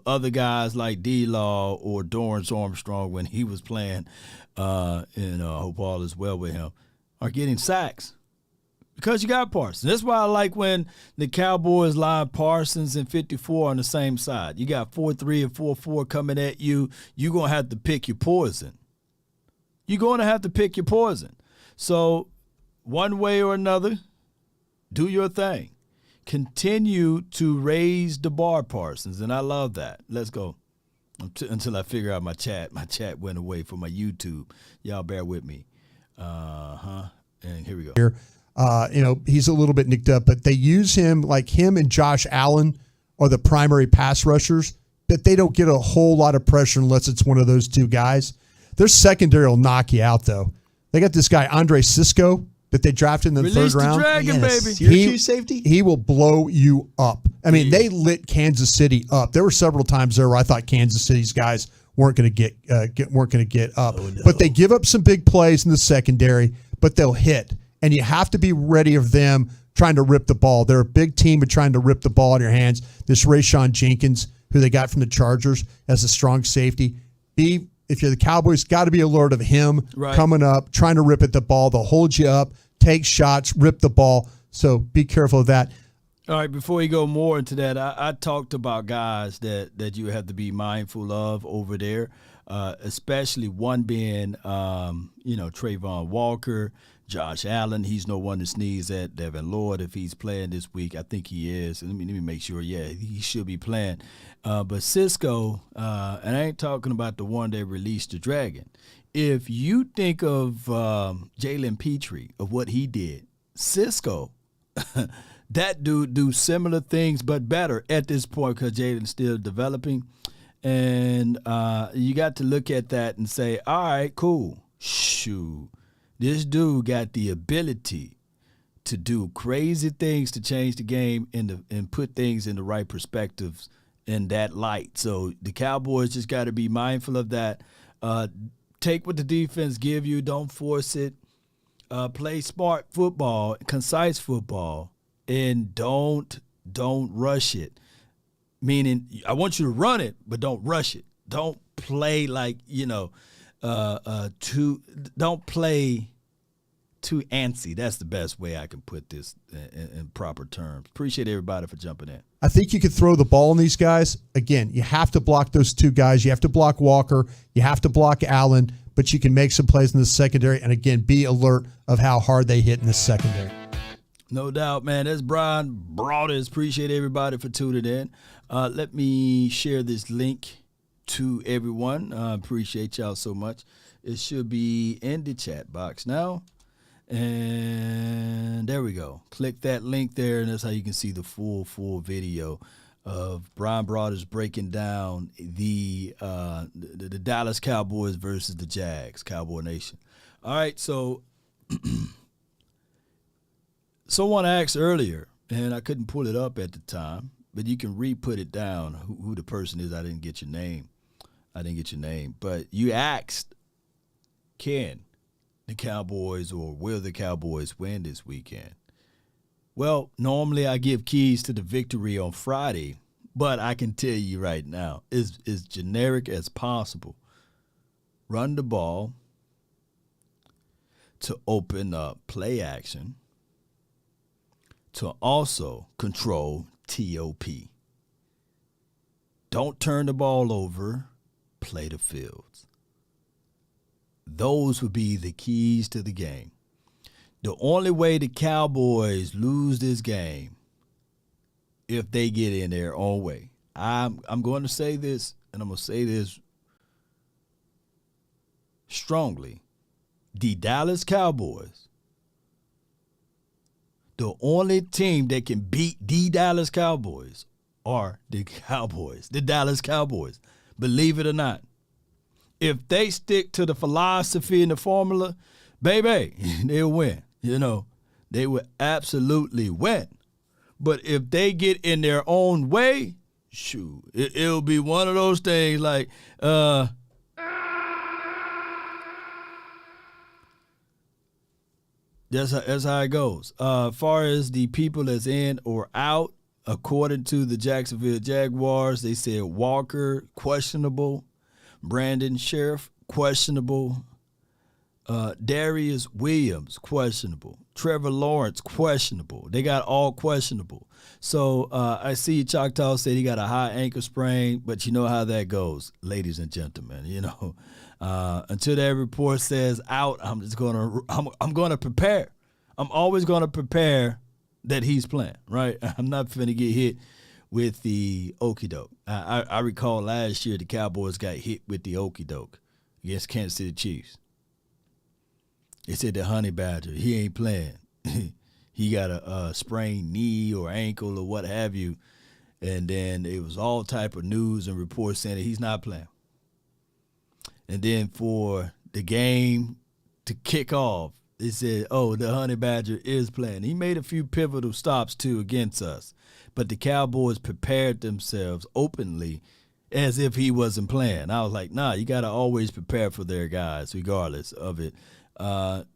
other guys like D-Law or Dorrance Armstrong, when he was playing, and I hope all is well with him, are getting sacks. Because you got Parsons. That's why I like when the Cowboys line Parsons and 54 on the same side. You got 4-3 and 4-4 coming at you. You're going to have to pick your poison. So one way or another, do your thing. Continue to raise the bar, Parsons, and I love that. Let's go. Until I figure out my chat. My chat went away from my YouTube. Y'all bear with me. And here we go. He's a little bit nicked up, but they use him, like him and Josh Allen are the primary pass rushers, but they don't get a whole lot of pressure unless it's one of those two guys. Their secondary will knock you out, though. They got this guy, Andre Cisco, that they drafted in the third round. Release the dragon, baby. Syracuse safety? He will blow you up. I mean, they lit Kansas City up. There were several times there where I thought Kansas City's guys weren't going to get up. Oh, no. But they give up some big plays in the secondary, but they'll hit. And you have to be ready of them trying to rip the ball. They're a big team of trying to rip the ball out of your hands. This Rayshon Jenkins, who they got from the Chargers as a strong safety, if you're the Cowboys, got to be alert of him coming up, trying to rip at the ball. They'll hold you up, take shots, rip the ball. So be careful of that. All right, before you go more into that, I talked about guys that you have to be mindful of over there, especially one being, Trayvon Walker, Josh Allen. He's no one to sneeze at. Devin Lloyd, if he's playing this week, I think he is. Let me make sure. Yeah, he should be playing. But Cisco, and I ain't talking about the one that released the Dragon. If you think of Jalen Petrie, of what he did, Cisco, that dude do similar things but better at this point because Jalen's still developing. And you got to look at that and say, all right, cool. Shoot. This dude got the ability to do crazy things to change the game and put things in the right perspectives in that light. So the Cowboys just got to be mindful of that. Take what the defense give you. Don't force it. Play smart football, concise football, and don't rush it. Meaning, I want you to run it, but don't rush it. Don't play like, don't play too antsy. That's the best way I can put this in proper terms. Appreciate everybody for jumping in. I think you could throw the ball on these guys. Again, you have to block those two guys. You have to block Walker. You have to block Allen, but you can make some plays in the secondary. And again, be alert of how hard they hit in the secondary. No doubt, man. That's Brian Broaders. Appreciate everybody for tuning in. Let me share this link to everyone. Appreciate y'all so much. It should be in the chat box now. And there we go. Click that link there, and that's how you can see the full video of Brian Broaders breaking down the Dallas Cowboys versus the Jags, Cowboy Nation. All right, so someone asked earlier, and I couldn't pull it up at the time, but you can re-put it down who the person is. I didn't get your name. But you asked, can the Cowboys or will the Cowboys win this weekend? Well, normally I give keys to the victory on Friday, but I can tell you right now, it's as generic as possible. Run the ball to open up play action, to also control TOP. Don't turn the ball over, play the fields. Those would be the keys to the game. The only way the Cowboys lose this game, if they get in their own way. I'm going to say this, and I'm going to say this strongly. The Dallas Cowboys, the only team that can beat the Dallas Cowboys are the Cowboys, the Dallas Cowboys. Believe it or not. If they stick to the philosophy and the formula, baby, they'll win. You know, they will absolutely win. But if they get in their own way, shoot, it'll be one of those things like, that's how it goes. As far as the people that's in or out, according to the Jacksonville Jaguars, they said Walker, questionable. Brandon Sheriff, questionable. Darius Williams, questionable. Trevor Lawrence, questionable. They got all questionable. So I see Choctaw said he got a high ankle sprain, but you know how that goes, ladies and gentlemen. You know, until that report says out, I'm gonna prepare. I'm always gonna prepare that he's playing. Right? I'm not finna get hit with the okie doke. I recall last year the Cowboys got hit with the okie doke against Kansas City Chiefs. They said the Honey Badger, he ain't playing. He got a sprained knee or ankle or what have you. And then it was all type of news and reports saying that he's not playing. And then for the game to kick off, they said, oh, the Honey Badger is playing. He made a few pivotal stops, too, against us. But the Cowboys prepared themselves openly as if he wasn't playing. I was like, nah, you got to always prepare for their guys regardless of it.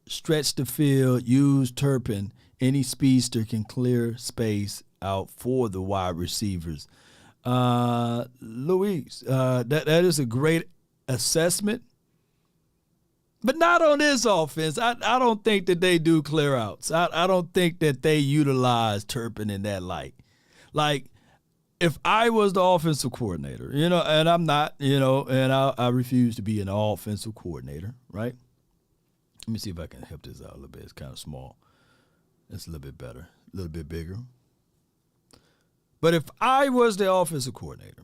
Stretch the field, use Turpin. Any speedster can clear space out for the wide receivers. Luis, that is a great assessment. But not on this offense. I don't think that they do clear outs. I don't think that they utilize Turpin in that light. Like, if I was the offensive coordinator, you know, and I'm not, you know, and I refuse to be an offensive coordinator, right? Let me see if I can help this out a little bit. It's kind of small. It's a little bit better, a little bit bigger. But if I was the offensive coordinator,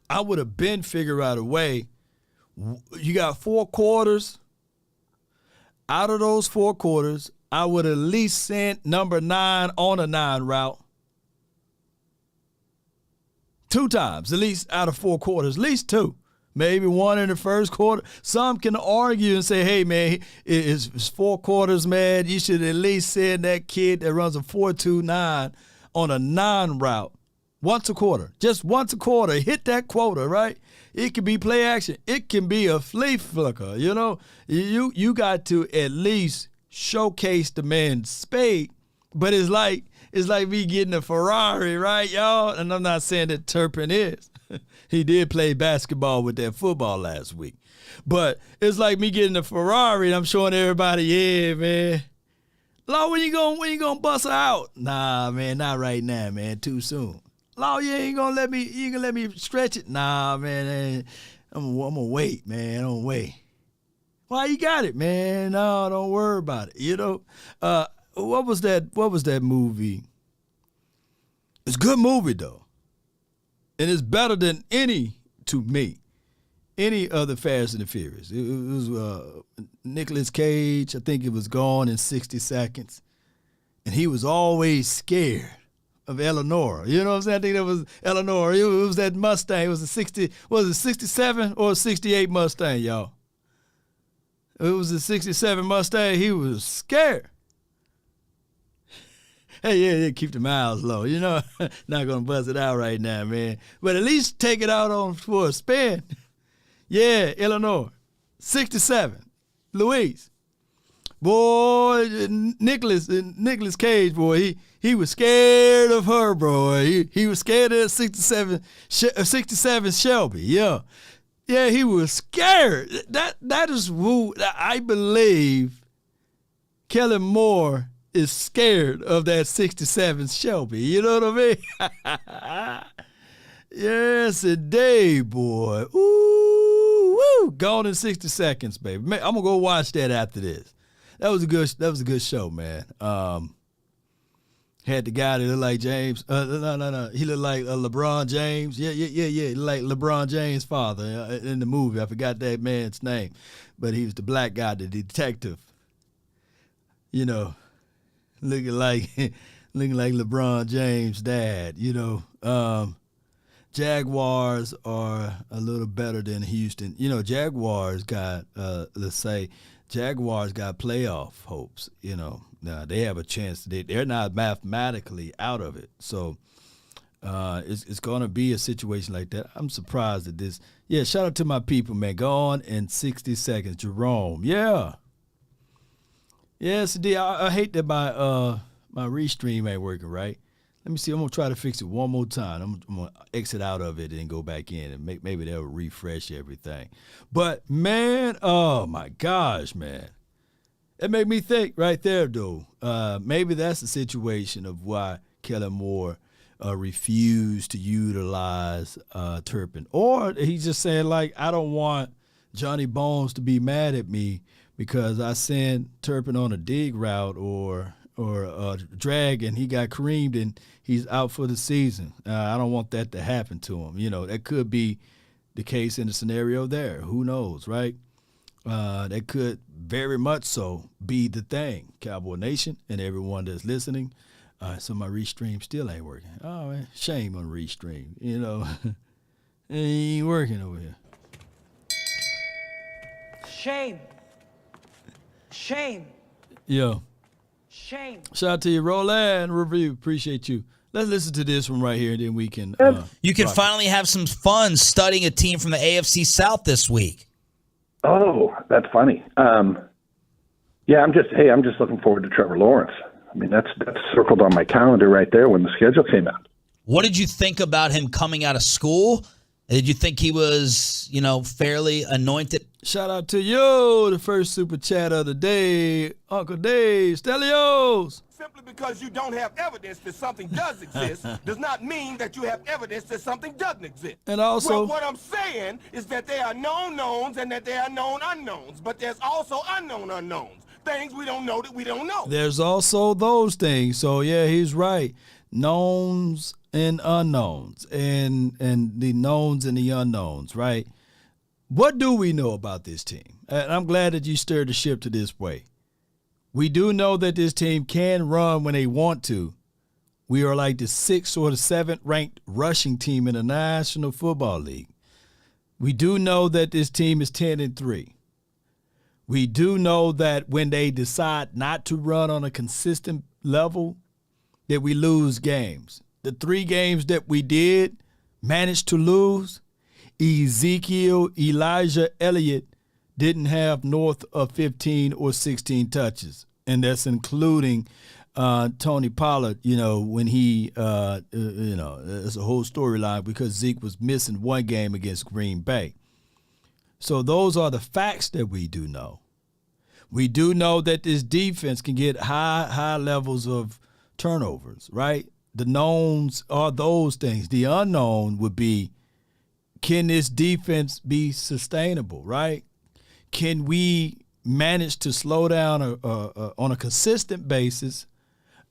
I would have been figured out a way. You got 4 quarters. Out of those 4 quarters, I would at least send number 9 on a 9 route 2 times, at least out of 4 quarters, at least 2. Maybe 1 in the first quarter. Some can argue and say, hey, man, it's 4 quarters, man. You should at least send that kid that runs a 4.29 on a 9 route once a quarter. Just once a quarter. Hit that quota, right? It can be play action. It can be a flea flicker. You know, you got to at least showcase the man's spade. But it's like me getting a Ferrari, right, y'all? And I'm not saying that Turpin is. He did play basketball with that football last week. But it's like me getting a Ferrari and I'm showing everybody, yeah, man, Law, when you gonna bust her out? Nah, man, not right now, man. Too soon. Law, you ain't gonna let me stretch it? Nah, man. I'm gonna wait, man. I'm gonna wait. Why you got it, man? No, don't worry about it. You know, what was that movie? It's a good movie though, and it's better than any other Fast and the Furious. It was Nicolas Cage. I think it was Gone in 60 Seconds, and he was always scared of Eleanor. You know what I'm saying? I think that was Eleanor. It was that Mustang. It was a 67 or a 68 Mustang, y'all? It was a 67 Mustang. He was scared. Hey, yeah, keep the miles low. You know, not going to buzz it out right now, man. But at least take it out for a spin. Yeah, Illinois. 67. Louise. Boy, Nicolas Cage, boy, he was scared of her, bro. He was scared of 67 Shelby, yeah. Yeah, he was scared. That is who I believe Kellen Moore is scared of, that 67 Shelby. You know what I mean? Yes, indeed, boy. Ooh, woo. Gone in 60 seconds, baby. Man, I'm gonna go watch that after this. That was a good show, man. Had the guy that looked like James. No. He looked like LeBron James. Yeah. He looked like LeBron James' father in the movie. I forgot that man's name. But he was the black guy, the detective. You know, looking like LeBron James' dad, you know. Jaguars are a little better than Houston. You know, Jaguars got, Jaguars got playoff hopes, you know. Now, they have a chance. They're not mathematically out of it. So it's going to be a situation like that. I'm surprised at this. Yeah, shout out to my people, man. Gone in 60 seconds. Jerome. Yeah. Yes, I hate that my restream ain't working right. Let me see. I'm going to try to fix it one more time. I'm going to exit out of it and go back in, and maybe they'll refresh everything. But, man, oh, my gosh, man. It made me think right there, though. Maybe that's the situation of why Kellen Moore refused to utilize Turpin. Or he's just saying, like, I don't want Johnny Bones to be mad at me because I sent Turpin on a dig route or a drag and he got creamed and he's out for the season. I don't want that to happen to him. You know, that could be the case in the scenario there. Who knows, right? That could very much so be the thing, Cowboy Nation and everyone that's listening. So my restream still ain't working. Oh, man, shame on restream. You know, it ain't working over here. Shame. Yeah. Shame. Shout out to you, Roland Review. Appreciate you. Let's listen to this one right here, and then we can. You can finally have some fun studying a team from the AFC South this week. Oh, that's funny. Yeah, I'm just looking forward to Trevor Lawrence. I mean, that's circled on my calendar right there when the schedule came out. What did you think about him coming out of school? Did you think he was, fairly anointed? Shout out to you, the first super chat of the day, Uncle Dave Stelios. Simply because you don't have evidence that something does exist does not mean that you have evidence that something doesn't exist. And also, well, what I'm saying is that there are known knowns and that there are known unknowns, but there's also unknown unknowns, things we don't know that we don't know. There's also those things. So yeah, he's right. Knowns and unknowns, and the knowns and the unknowns, right? What do we know about this team? And I'm glad that you stirred the ship to this way. We do know that this team can run when they want to. We are like the 6th or the 7th ranked rushing team in the National Football League. We do know that this team is 10-3. We do know that when they decide not to run on a consistent level, that we lose games. The 3 games that we did manage to lose, Elijah Elliott didn't have north of 15 or 16 touches, and that's including Tony Pollard, when he, it's a whole storyline because Zeke was missing one game against Green Bay. So those are the facts that we do know. We do know that this defense can get high levels of turnovers, right? The knowns are those things. The unknown would be, can this defense be sustainable, right? Can we manage to slow down on a consistent basis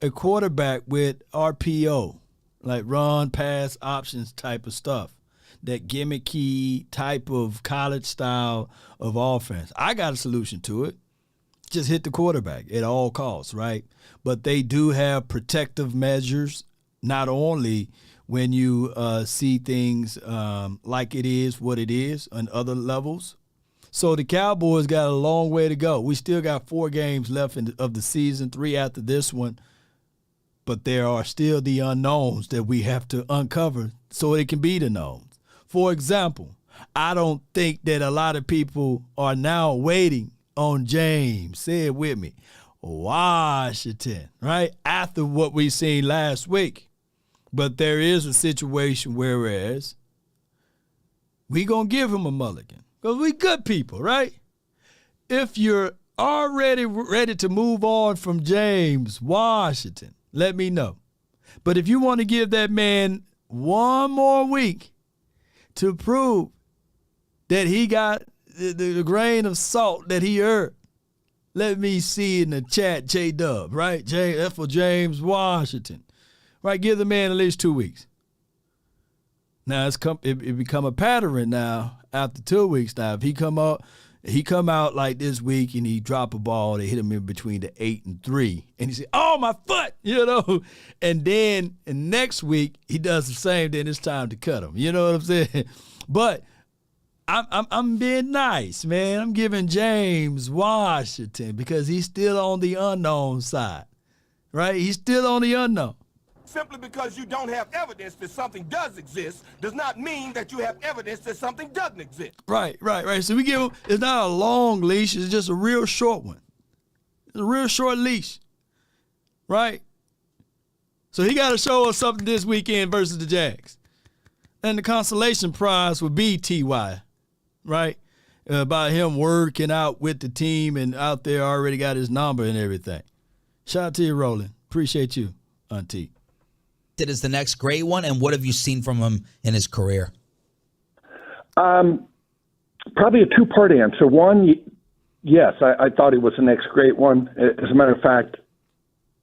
a quarterback with RPO, like run, pass, options type of stuff, that gimmicky type of college style of offense? I got a solution to it. Just hit the quarterback at all costs, right? But they do have protective measures, not only when you see things like it is what it is on other levels. So the Cowboys got a long way to go. We still got 4 games left of the season, 3 after this one. But there are still the unknowns that we have to uncover so it can be the knowns. For example, I don't think that a lot of people are now waiting on James. Say it with me. Washington, right? After what we seen last week. But there is a situation whereas we going to give him a mulligan. Because we good people, right? If you're already ready to move on from James Washington, let me know. But if you want to give that man one more week to prove that he got the grain of salt that he earned, let me see in the chat, J-Dub, right? That's for James Washington. Right, give the man at least 2 weeks. Now it become a pattern now after 2 weeks. Now if he come out like this week and he drop a ball, they hit him in between the 8 and 3, and he say, "Oh, my foot," and then next week he does the same. Then it's time to cut him. You know what I'm saying? But I'm being nice, man. I'm giving James Washington because he's still on the unknown side, right? He's still on the unknown. Simply because you don't have evidence that something does exist does not mean that you have evidence that something doesn't exist. Right. So we give him, it's not a long leash, it's just a real short one. It's a real short leash, right? So he got to show us something this weekend versus the Jags. And the consolation prize would be T.Y., right? By him working out with the team and out there already got his number and everything. Shout out to you, Roland. Appreciate you, Auntie. That is the next great one, and what have you seen from him in his career? Probably a 2-part answer. One, yes, I thought he was the next great one. As a matter of fact,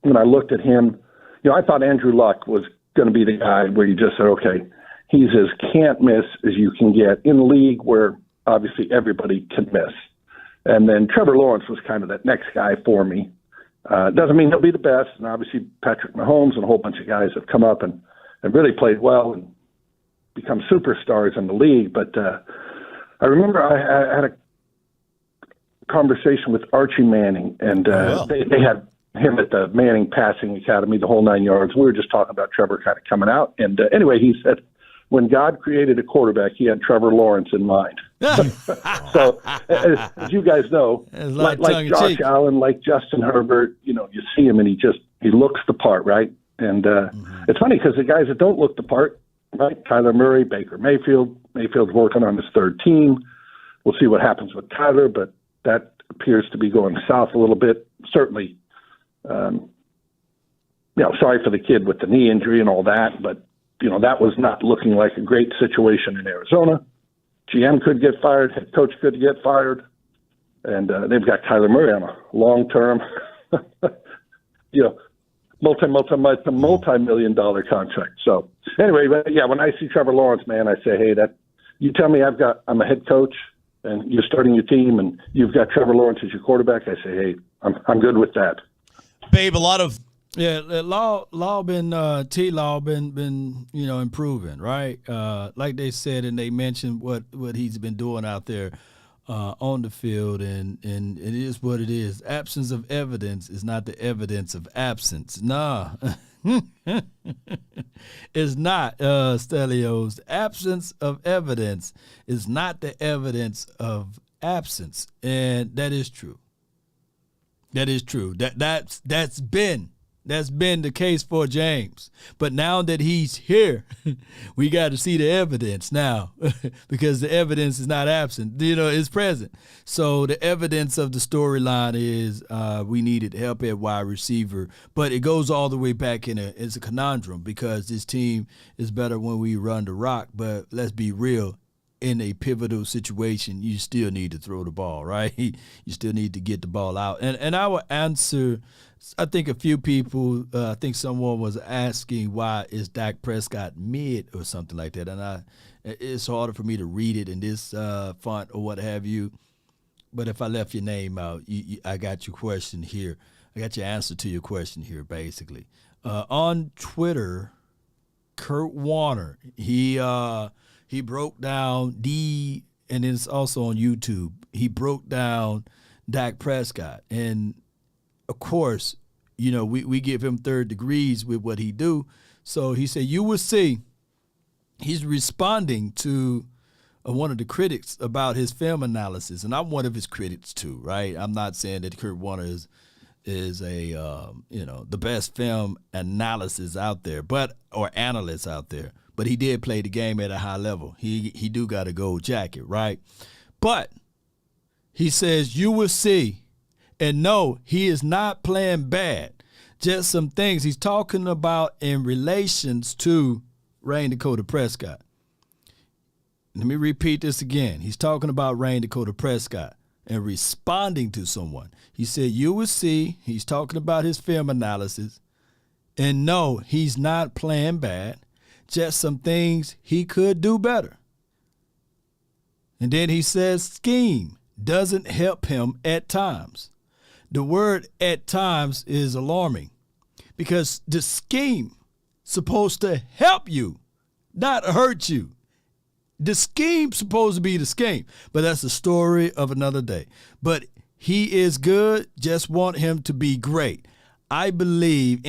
when I looked at him, I thought Andrew Luck was going to be the guy where you just said, okay, he's as can't miss as you can get in a league where obviously everybody can miss. And then Trevor Lawrence was kind of that next guy for me. Doesn't mean he'll be the best, and obviously Patrick Mahomes and a whole bunch of guys have come up and really played well and become superstars in the league. But I remember I had a conversation with Archie Manning, and they had him at the Manning Passing Academy, the whole 9 yards. We were just talking about Trevor kind of coming out. And anyway, he said, when God created a quarterback, he had Trevor Lawrence in mind. So, as you guys know, like Josh Allen, like Justin Herbert, you see him and he looks the part, right? And it's funny because the guys that don't look the part, right? Kyler Murray, Baker Mayfield's working on his 3rd team. We'll see what happens with Kyler, but that appears to be going south a little bit. Certainly, sorry for the kid with the knee injury and all that, but that was not looking like a great situation in Arizona. GM could get fired, head coach could get fired, and they've got Kyler Murray on a long-term, multi-million-dollar contract. So anyway, when I see Trevor Lawrence, man, I say, hey, you tell me I'm a head coach and you're starting your team and you've got Trevor Lawrence as your quarterback. I say, hey, I'm good with that. Babe, a lot of Law been improving, right? Like they said, and they mentioned what he's been doing out there on the field, and it is what it is. Absence of evidence is not the evidence of absence. Nah, it's not. Stelios, absence of evidence is not the evidence of absence, and that is true. That is true. That's been That's been the case for James. But now that he's here, we got to see the evidence now because the evidence is not absent. It's present. So the evidence of the storyline is we needed help at wide receiver. But it goes all the way back it's a conundrum because this team is better when we run the rock. But let's be real. In a pivotal situation, you still need to throw the ball, right? You still need to get the ball out. And I will answer, I think a few people, I think someone was asking why is Dak Prescott mid or something like that. And it's harder for me to read it in this font or what have you. But if I left your name out, I got your question here. I got your answer to your question here, basically. On Twitter, Kurt Warner, he broke down and it's also on YouTube. He broke down Dak Prescott. And, of course, we give him third degrees with what he do. So he said, you will see he's responding to one of the critics about his film analysis. And I'm one of his critics, too, right? I'm not saying that Kurt Warner is a, the best film analysis out there, or analyst out there. But he did play the game at a high level. He do got a gold jacket, right? But he says, you will see, and no, he is not playing bad. Just some things he's talking about in relations to Dakota Prescott. Let me repeat this again. He's talking about Dakota Prescott and responding to someone. He said, you will see, he's talking about his film analysis, and no, he's not playing bad. Just some things he could do better. And then he says scheme doesn't help him at times. The word at times is alarming because the scheme supposed to help you, not hurt you. The scheme's supposed to be the scheme, but that's the story of another day. But he is good, just want him to be great. I believe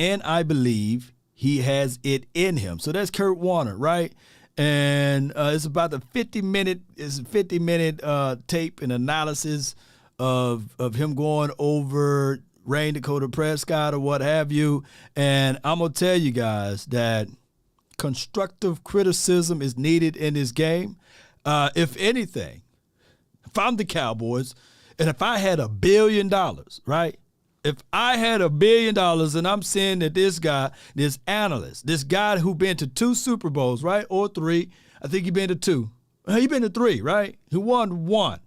he has it in him. So that's Kurt Warner, right? And it's about the 50-minute tape and analysis of him going over Dakota Prescott or what have you. And I'm going to tell you guys that constructive criticism is needed in this game. If anything, if I'm the Cowboys and if I had $1 billion, right? If I had $1 billion and I'm saying that this guy, this analyst, this guy who been to 2 Super Bowls, right, or 3, I think he been to 2. He been to 3, right? He won 1.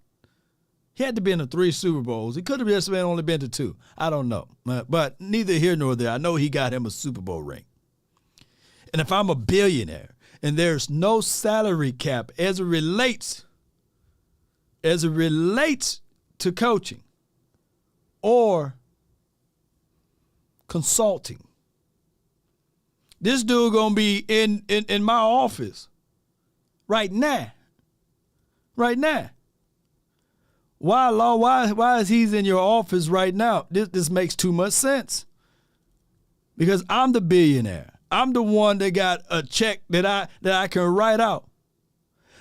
He had to be in the 3 Super Bowls. He could have just only been to 2. I don't know. But neither here nor there. I know he got him a Super Bowl ring. And if I'm a billionaire and there's no salary cap as it relates to coaching or consulting. This dude gonna be in my office right now. Right now. Why, Law? Why is he in your office right now? This makes too much sense. Because I'm the billionaire. I'm the one that got a check that I can write out.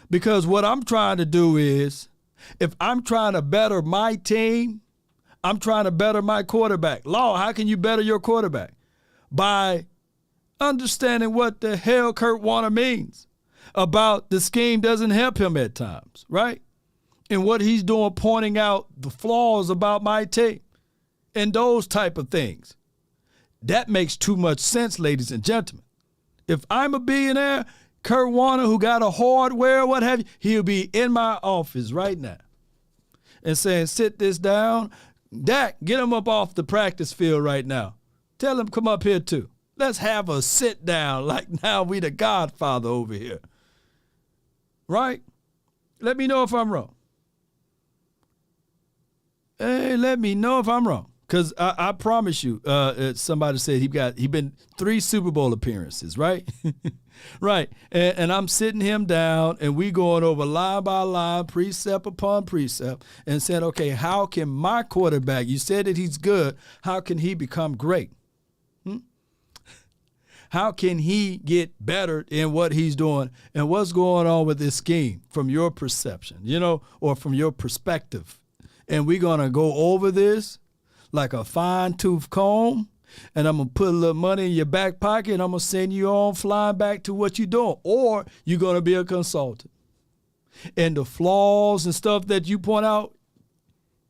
Because what I'm trying to do is, if I'm trying to better my team, I'm trying to better my quarterback. Law, how can you better your quarterback? By understanding what the hell Kurt Warner means about the scheme doesn't help him at times, right? And what he's doing, pointing out the flaws about my team and those type of things. That makes too much sense, ladies and gentlemen. If I'm a billionaire, Kurt Warner, who got a hardware, what have you, he'll be in my office right now and saying, sit this down. Dak, get him up off the practice field right now. Tell him come up here too. Let's have a sit down like now we the Godfather over here. Right? Let me know if I'm wrong. Hey, let me know if I'm wrong. Because I promise you, somebody said he been 3 Super Bowl appearances, right? Right. And I'm sitting him down and we going over line by line, precept upon precept, and said, okay, how can my quarterback, you said that he's good, how can he become great? How can he get better in what he's doing? And what's going on with this scheme from your perception, or from your perspective? And we're going to go over this like a fine-tooth comb, and I'm going to put a little money in your back pocket, and I'm going to send you on flying back to what you're doing. Or you're going to be a consultant. And the flaws and stuff that you point out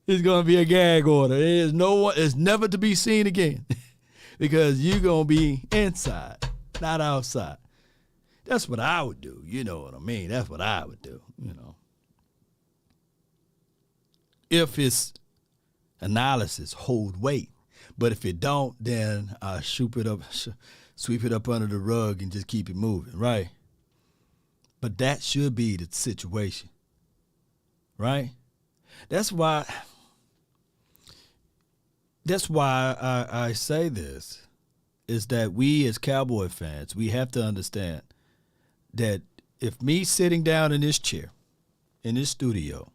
is going to be a gag order. It's never to be seen again because you're going to be inside, not outside. That's what I would do. You know what I mean? That's what I would do, If his analysis hold weight. But if it don't, then I sweep it up under the rug and just keep it moving, right? But that should be the situation, right? That's why I say this, is that we as Cowboy fans, we have to understand that if me sitting down in this chair, in this studio,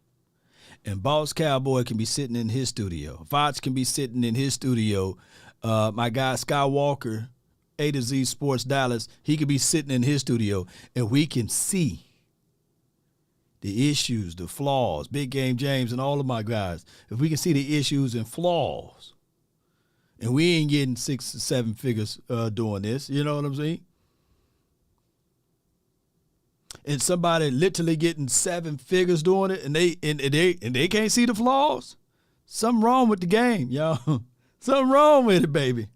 and Boss Cowboy can be sitting in his studio, Fox can be sitting in his studio, my guy Skywalker, A to Z Sports Dallas, he could be sitting in his studio, and we can see the issues, the flaws, Big Game James and all of my guys, if we can see the issues and flaws, and we ain't getting 6 or 7 figures doing this, you know what I'm saying? And somebody literally getting 7 figures doing it, and they can't see the flaws. Something wrong with the game, y'all. Something wrong with it, baby.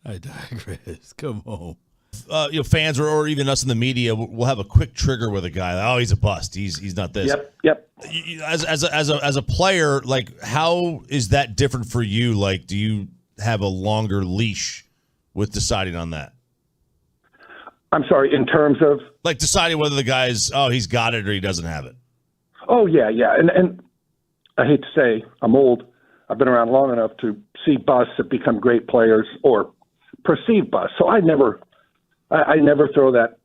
I digress. Come on. Fans or even us in the media will have a quick trigger with a guy. Oh, he's a bust. He's not this. Yep. As a player, like, how is that different for you? Like, do you have a longer leash with deciding on that? I'm sorry, in terms of? Like deciding whether the guy's, he's got it or he doesn't have it. Oh, yeah. And I hate to say I'm old. I've been around long enough to see busts that become great players or perceived busts. So I never throw that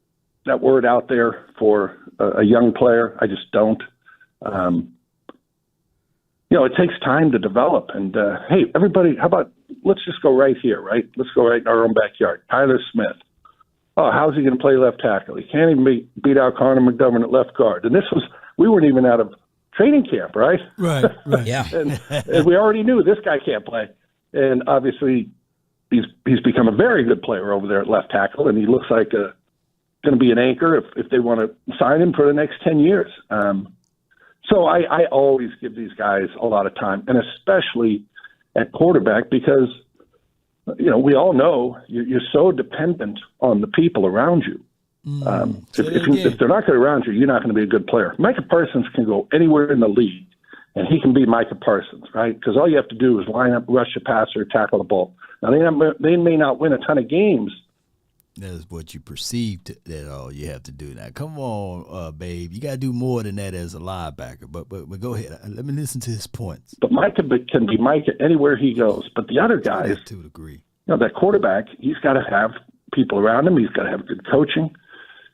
word out there for a young player. I just don't. It takes time to develop. And, hey, everybody, how about let's just go right here, right? Let's go right in our own backyard. Tyler Smith. Oh, how's he going to play left tackle? He can't even beat out Connor McGovern at left guard. And we weren't even out of training camp, right? Right. Yeah. and we already knew this guy can't play. And obviously he's become a very good player over there at left tackle, and he looks like going to be an anchor if they want to sign him for the next 10 years. So I always give these guys a lot of time, and especially at quarterback because – we all know you're so dependent on the people around you. If they're not good around you, you're not going to be a good player. Micah Parsons can go anywhere in the league, and he can be Micah Parsons, right? Because all you have to do is line up, rush a passer, tackle the ball. Now, they may not win a ton of games. That's what you perceive that all you have to do. Now, come on, babe. You got to do more than that as a linebacker. But go ahead. Let me listen to his points. But Micah can be Micah anywhere he goes. But the other guys, to a degree, that quarterback, he's got to have people around him. He's got to have good coaching.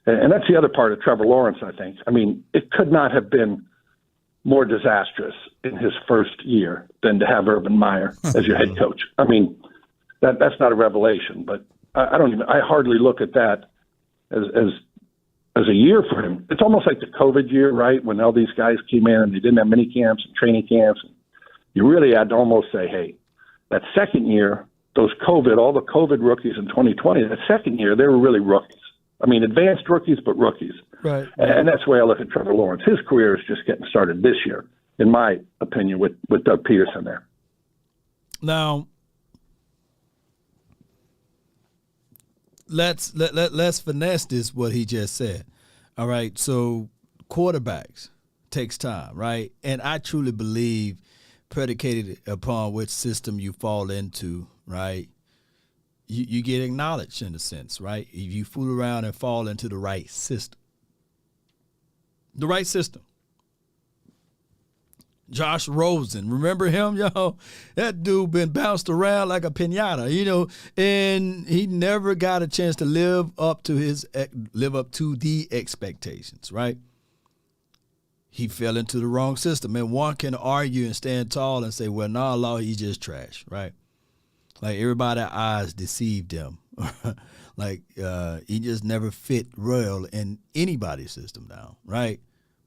And that's the other part of Trevor Lawrence, I think. I mean, it could not have been more disastrous in his first year than to have Urban Meyer as your head coach. I mean, that's not a revelation, but I hardly look at that as a year for him. It's almost like the COVID year, right? When all these guys came in and they didn't have mini camps and training camps. You really had to almost say, hey, that second year, all the COVID rookies in 2020, that second year, they were really rookies. I mean, advanced rookies, but rookies. Right. And that's the way I look at Trevor Lawrence. His career is just getting started this year, in my opinion, with Doug Peterson there. Now, let's finesse this, what he just said. All right, so quarterbacks takes time, right? And I truly believe predicated upon which system you fall into, right, you get acknowledged in a sense, right? If you fool around and fall into the right system. The right system. Josh Rosen, remember him, y'all? That dude been bounced around like a piñata, and he never got a chance to live up to the expectations, right? He fell into the wrong system, and one can argue and stand tall and say, well, nah, law, he's just trash, right? Like everybody's eyes deceived him. Like he just never fit royal in anybody's system now, right?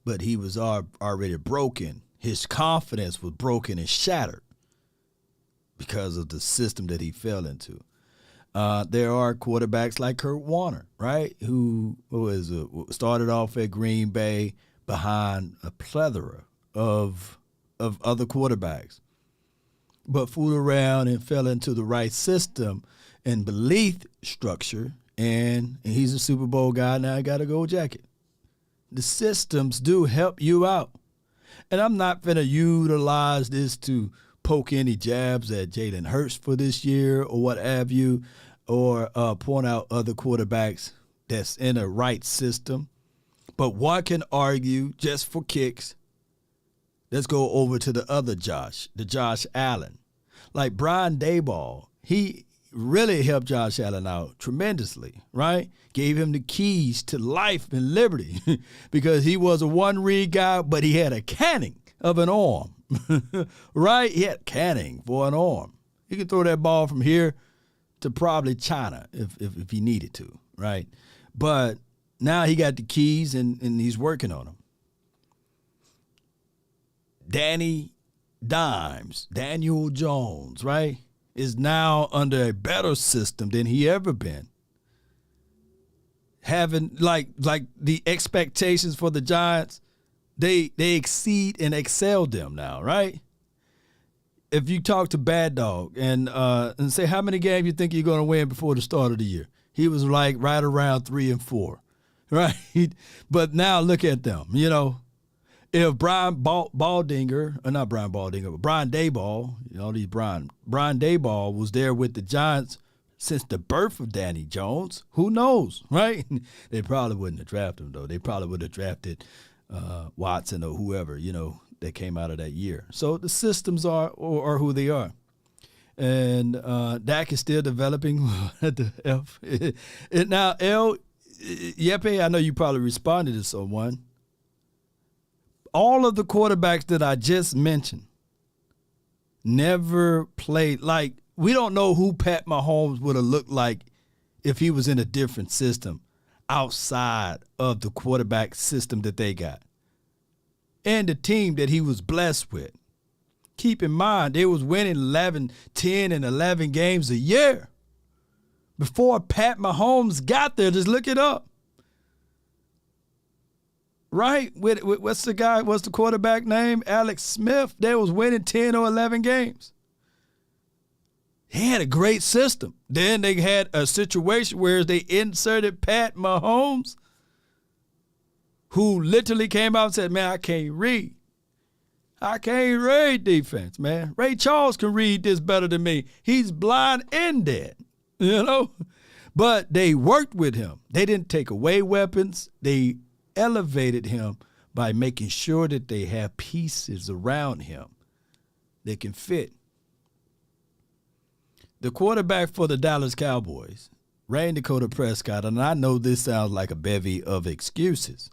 But he was already broken. His confidence was broken and shattered. because of the system that he fell into. There are quarterbacks like Kurt Warner, right, who started off at Green Bay behind a plethora of other quarterbacks, but fooled around and fell into the right system and belief structure, and he's a Super Bowl guy now. I got a gold jacket. The systems do help you out, and I'm not going to utilize this to poke any jabs at Jalen Hurts for this year or what have you, or point out other quarterbacks that's in a right system. But one can argue, just for kicks, let's go over to the other Josh, the Josh Allen. Like Brian Daboll, he really helped Josh Allen out tremendously, right? Gave him the keys to life and liberty because he was a one-read guy, but he had a cannon of an arm. Right? He had canning for an arm. He could throw that ball from here to probably China if he needed to, right? But now he got the keys and he's working on them. Daniel Jones, right, is now under a better system than he ever been. Having like the expectations for the Giants, they exceed and excel them now, right? If you talk to Bad Dog and say how many games you think you're going to win before the start of the year, he was like right around 3 and 4, right? But now look at them, you know. If Brian Daboll, you know, Brian Daboll was there with the Giants since the birth of Danny Jones, who knows, right? They probably wouldn't have drafted him, though. They probably would have drafted Watson or whoever, you know, that came out of that year. So the systems are who they are. And Dak is still developing at the F. Now, Yepe, I know you probably responded to someone. All of the quarterbacks that I just mentioned never played. Like, we don't know who Pat Mahomes would have looked like if he was in a different system outside of the quarterback system that they got and the team that he was blessed with. Keep in mind, they was winning 10 and 11 games a year before Pat Mahomes got there. Just look it up. Right? What's the quarterback name? Alex Smith. They was winning 10 or 11 games. He had a great system. Then they had a situation where they inserted Pat Mahomes, who literally came out and said, man, I can't read. I can't read defense, man. Ray Charles can read this better than me. He's blind and dead, you know? But they worked with him. They didn't take away weapons. They elevated him by making sure that they have pieces around him that can fit. The quarterback for the Dallas Cowboys, Dak Prescott, and I know this sounds like a bevy of excuses,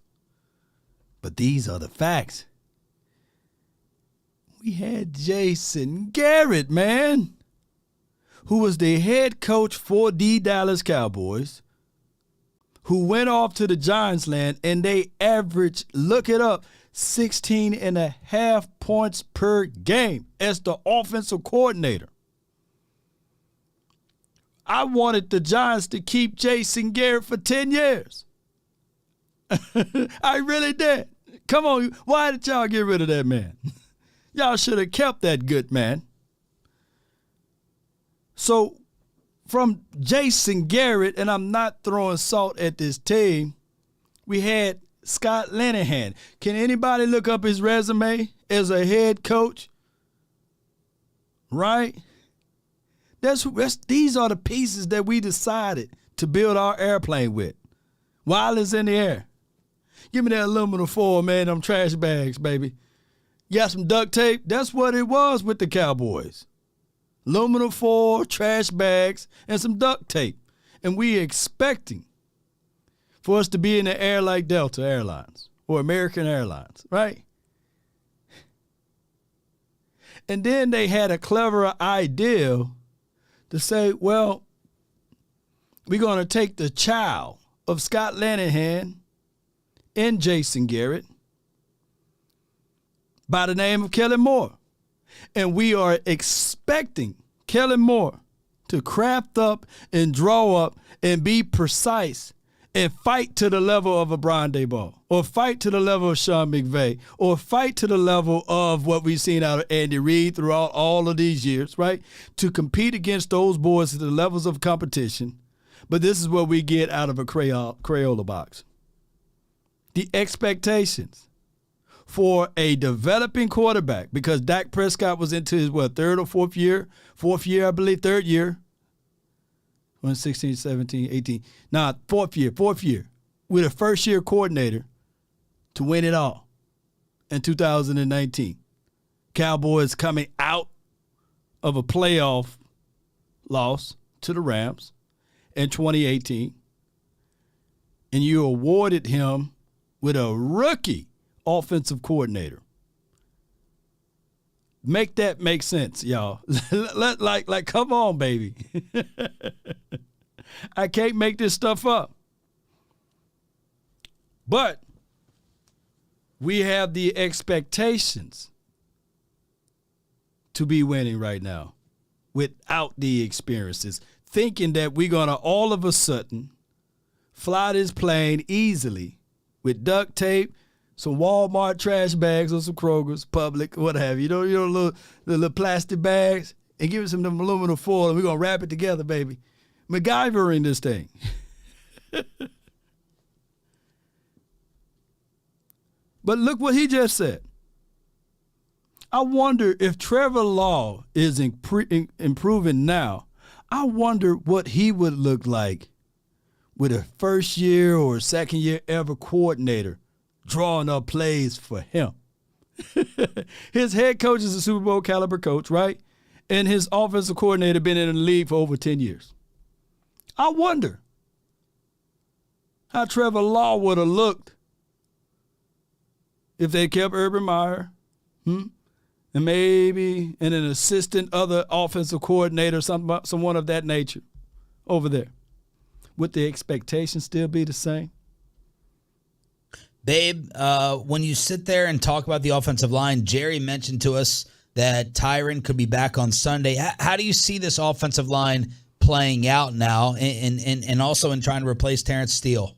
but these are the facts. We had Jason Garrett, man, who was the head coach for the Dallas Cowboys, who went off to the Giants land, and they averaged, look it up, 16.5 points per game as the offensive coordinator. I wanted the Giants to keep Jason Garrett for 10 years. I really did. Come on, why did y'all get rid of that man? Y'all should have kept that good man. So, from Jason Garrett, and I'm not throwing salt at this team, we had Scott Linehan. Can anybody look up his resume as a head coach? Right? These are the pieces that we decided to build our airplane with while it's in the air. Give me that aluminum foil, man, them trash bags, baby. You got some duct tape? That's what it was with the Cowboys. Aluminum foil, trash bags, and some duct tape. And we expecting for us to be in the air like Delta Airlines or American Airlines, right? And then they had a clever idea to say, well, we're going to take the child of Scott Linehan and Jason Garrett by the name of Kellen Moore. And we are expecting Kellen Moore, to craft up and draw up and be precise and fight to the level of a Brian Daboll, or fight to the level of Sean McVay, or fight to the level of what we've seen out of Andy Reid throughout all of these years, right? To compete against those boys at the levels of competition. But this is what we get out of a Crayola box. The expectations for a developing quarterback, because Dak Prescott was into his, third or fourth year, I believe, third year. 16, 17, 18. Fourth year. With a first-year coordinator to win it all in 2019. Cowboys coming out of a playoff loss to the Rams in 2018. And you awarded him with a rookie offensive coordinator. Make that make sense, y'all. like, come on, baby. I can't make this stuff up. But we have the expectations to be winning right now without the experiences, thinking that we're going to all of a sudden fly this plane easily with duct tape, some Walmart trash bags or some Kroger's, Public, what have you. The little plastic bags, and give it some aluminum foil, and we're going to wrap it together, baby. MacGyvering this thing. But look what he just said. I wonder if Trevor Law is improving now. I wonder what he would look like with a first year or second year ever coordinator drawing up plays for him. His head coach is a Super Bowl caliber coach, right? And his offensive coordinator been in the league for over 10 years. I wonder how Trevor Law would have looked if they kept Urban Meyer, and maybe an assistant other offensive coordinator, someone of that nature over there. Would the expectations still be the same? Babe, when you sit there and talk about the offensive line, Jerry mentioned to us that Tyron could be back on Sunday. How do you see this offensive line playing out now, and also in trying to replace Terrence Steele?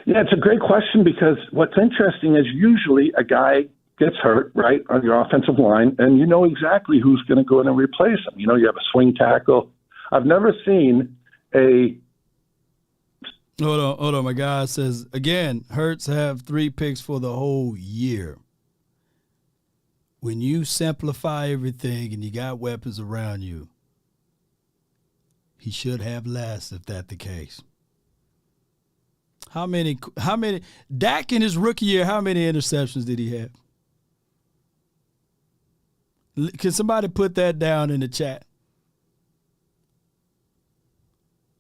Yeah, it's a great question, because what's interesting is usually a guy gets hurt, right, on your offensive line, and you know exactly who's going to go in and replace him. You know, you have a swing tackle. I've never seen a... Hold on. My guy says, again, Hurts have 3 picks for the whole year. When you simplify everything and you got weapons around you, he should have less if that's the case. How many, Dak in his rookie year, how many interceptions did he have? Can somebody put that down in the chat?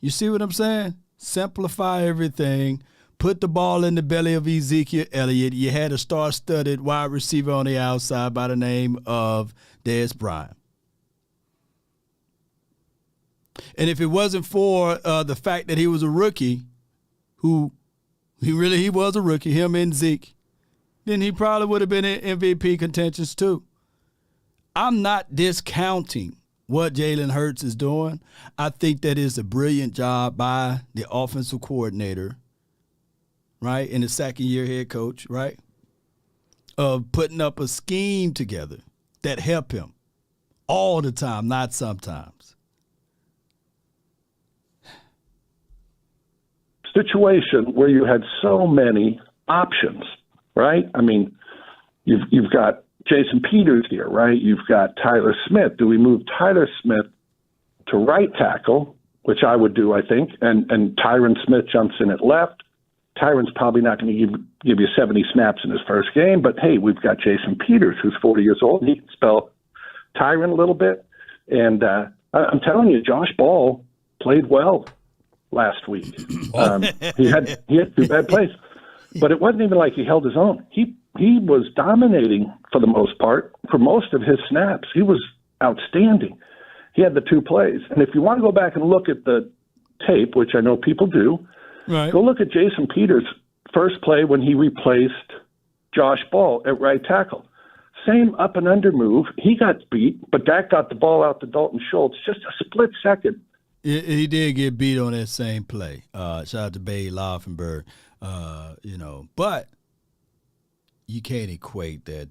You see what I'm saying? Simplify everything. Put the ball in the belly of Ezekiel Elliott. You had a star-studded wide receiver on the outside by the name of Dez Bryant. And if it wasn't for the fact that he was a rookie, he was a rookie, him and Zeke, then he probably would have been in MVP contentions too. I'm not discounting what Jalen Hurts is doing. I think that is a brilliant job by the offensive coordinator, right, and the second-year head coach, right, of putting up a scheme together that help him all the time, not sometimes. Situation where you had so many options, right? I mean, you've got Jason Peters here, right? You've got Tyler Smith. Do we move Tyler Smith to right tackle, which I would do, I think, and Tyron Smith jumps in at left? Tyron's probably not going to give you 70 snaps in his first game, but hey, we've got Jason Peters, who's 40 years old. He can spell Tyron a little bit. And I'm telling you, Josh Ball played well last week. He had 2 bad plays, but it wasn't even like he held his own. He was dominating for the most part for most of his snaps. He was outstanding. He had the 2 plays. And if you want to go back and look at the tape, which I know people do, right, go look at Jason Peters' first play when he replaced Josh Ball at right tackle. Same up and under move. He got beat, but Dak got the ball out to Dalton Schultz. Just a split second. He did get beat on that same play. Shout out to Bay Laufenberg. But you can't equate that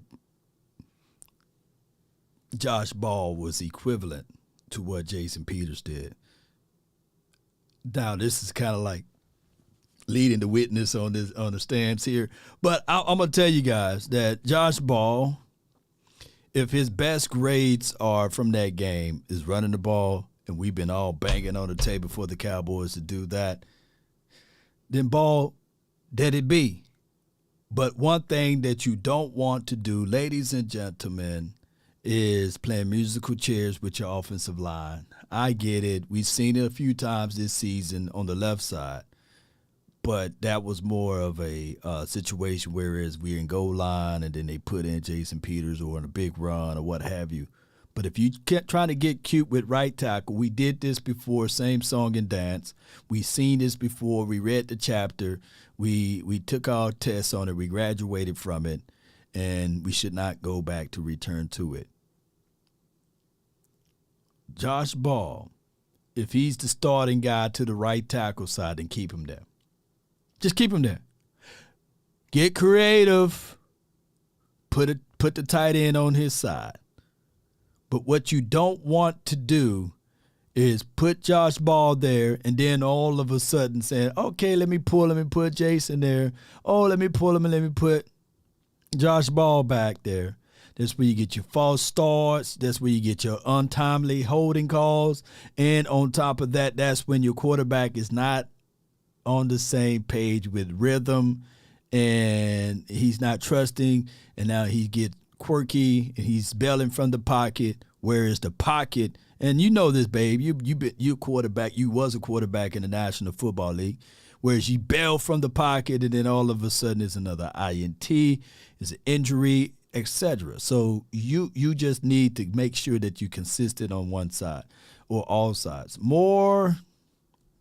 Josh Ball was equivalent to what Jason Peters did. Now, this is kind of like leading the witness on the stands here. But I'm going to tell you guys that Josh Ball, if his best grades are from that game is running the ball, and we've been all banging on the table for the Cowboys to do that, then Ball, let it be. But one thing that you don't want to do, ladies and gentlemen, is playing musical chairs with your offensive line. I get it. We've seen it a few times this season on the left side. But that was more of a situation whereas we're in goal line and then they put in Jason Peters or in a big run or what have you. But if you kept trying to get cute with right tackle, we did this before, same song and dance. We seen this before. We read the chapter. We took our tests on it. We graduated from it. And we should not go back to return to it. Josh Ball, if he's the starting guy to the right tackle side, then keep him there. Just keep him there. Get creative. Put the tight end on his side. But what you don't want to do is put Josh Ball there and then all of a sudden saying, okay, let me pull him and put Jason there. Oh, let me pull him and let me put Josh Ball back there. That's where you get your false starts. That's where you get your untimely holding calls. And on top of that, that's when your quarterback is not on the same page with rhythm and he's not trusting. And now he gets quirky and he's bailing from the pocket. Whereas the pocket, and you know this, babe, you quarterback. You was a quarterback in the National Football League. Whereas you bail from the pocket and then all of a sudden it's another INT, it's an injury, etc. So you just need to make sure that you're consistent on one side or all sides. More,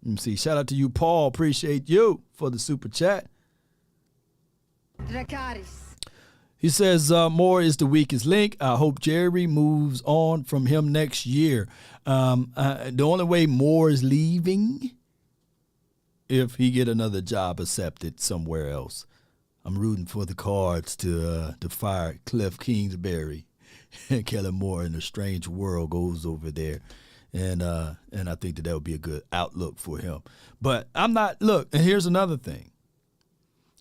let me see, shout out to you, Paul. Appreciate you for the super chat. He says, Moore is the weakest link. I hope Jerry moves on from him next year. The only way Moore is leaving if he get another job accepted somewhere else. I'm rooting for the Cards to fire Cliff Kingsbury. And Kellen Moore in a strange world goes over there. And I think that would be a good outlook for him. But I'm not, look, and here's another thing.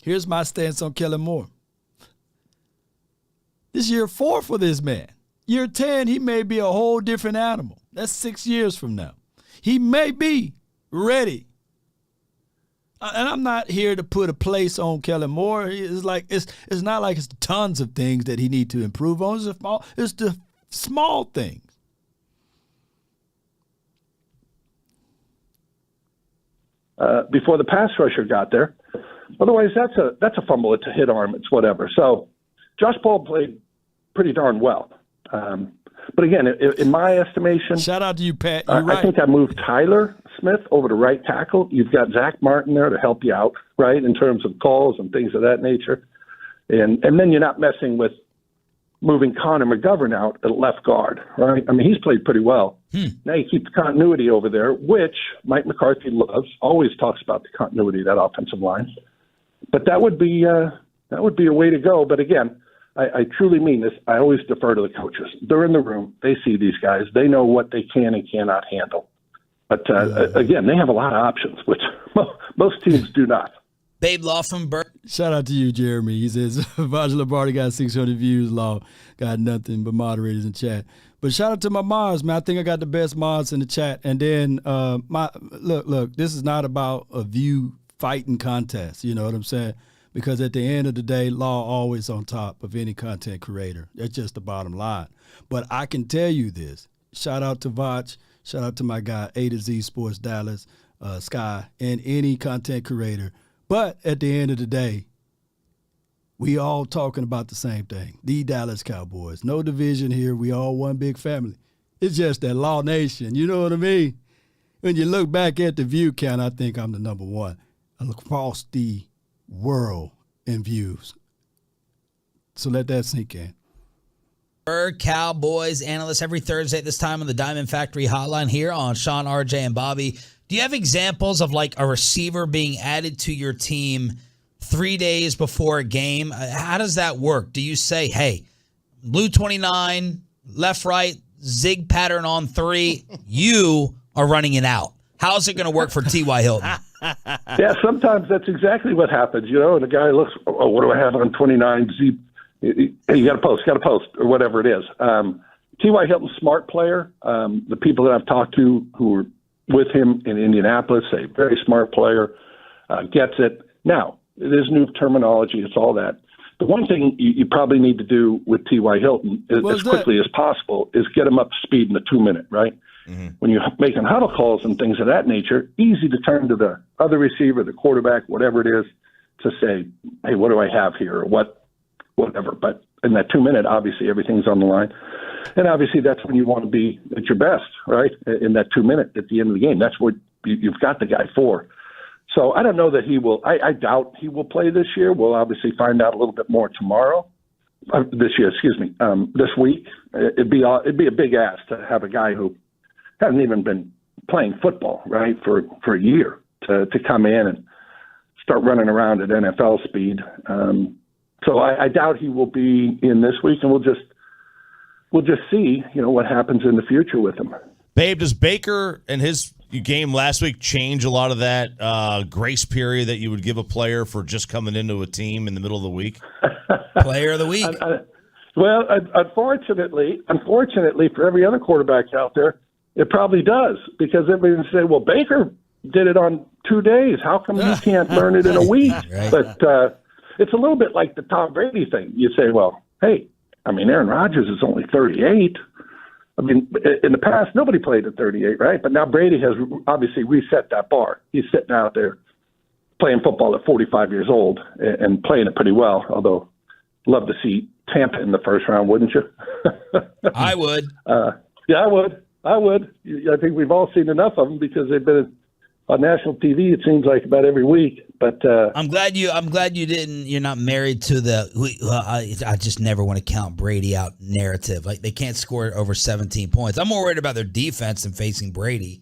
Here's my stance on Kellen Moore. This year 4 for this man. Year 10, he may be a whole different animal. That's 6 years from now. He may be ready. And I'm not here to put a place on Kellen Moore. It's not like it's tons of things that he need to improve on. It's the small things. Before the pass rusher got there. Otherwise, that's a fumble. It's a hit arm. It's whatever. So Josh Ball played pretty darn well. But again, in my estimation, shout out to you, Pat. You're right. I think I moved Tyler Smith over to right tackle. You've got Zach Martin there to help you out, right, in terms of calls and things of that nature. And then you're not messing with moving Connor McGovern out at left guard, right? I mean, he's played pretty well. Now you keep the continuity over there, which Mike McCarthy loves, always talks about the continuity of that offensive line. But that would be a way to go. But again, I truly mean this. I always defer to the coaches. They're in the room. They see these guys. They know what they can and cannot handle. But again, they have a lot of options, which most teams do not. Babe Laufenberg. Shout out to you, Jeremy. He says, Vaj Lombardi got 600 views, Law. Got nothing but moderators in chat. But shout out to my mods, man. I think I got the best mods in the chat. And then, look, this is not about a view fighting contest. You know what I'm saying? Because at the end of the day, Law always on top of any content creator. That's just the bottom line. But I can tell you this. Shout out to Vaj. Shout out to my guy, A to Z Sports Dallas, Sky, and any content creator. But at the end of the day, we all talking about the same thing. The Dallas Cowboys. No division here. We all one big family. It's just that Law Nation. You know what I mean? When you look back at the view count, I think I'm the number one across the world in views. So let that sink in. Cowboys analyst every Thursday at this time on the Diamond Factory Hotline here on Sean, RJ, and Bobby. Do you have examples of like a receiver being added to your team 3 days before a game? How does that work? Do you say, hey, blue 29, left, right, zig pattern on 3, you are running it out? How's it going to work for T.Y. Hilton? Yeah, sometimes that's exactly what happens, and the guy looks, oh, what do I have on 29? Hey, you got to post, or whatever it is. T.Y. Hilton's a smart player. The people that I've talked to who were with him in Indianapolis say very smart player, gets it. Now, it is new terminology. It's all that. The one thing you probably need to do with T.Y. Hilton as quickly as possible is get him up to speed in the 2-minute, right? Mm-hmm. When you're making huddle calls and things of that nature, easy to turn to the other receiver, the quarterback, whatever it is, to say, hey, what do I have here, or whatever. But in that 2-minute, obviously everything's on the line. And obviously that's when you want to be at your best, right? In that 2-minute at the end of the game. That's what you've got the guy for. So I don't know that he will. I doubt he will play this year. We'll obviously find out a little bit more tomorrow. This week. It'd be a big ask to have a guy who hasn't even been playing football, right, for a year to come in and start running around at NFL speed. So I doubt he will be in this week, and we'll just see, what happens in the future with him. Babe, does Baker and his game last week change a lot of that grace period that you would give a player for just coming into a team in the middle of the week? Player of the week. Well, unfortunately for every other quarterback out there, it probably does, because everybody say, well, Baker did it on 2 days. How come you can't learn it in a week? Right. But it's a little bit like the Tom Brady thing. You say, well, hey, Aaron Rodgers is only 38. In the past, nobody played at 38, right? But now Brady has obviously reset that bar. He's sitting out there playing football at 45 years old and playing it pretty well, although love to see Tampa in the first round, wouldn't you? I would. Yeah, I would. I think we've all seen enough of them because they've been on national TV, it seems like, about every week. But I'm glad you're not married to the I just never want to count Brady out narrative. Like, they can't score over 17 points. I'm more worried about their defense than facing Brady.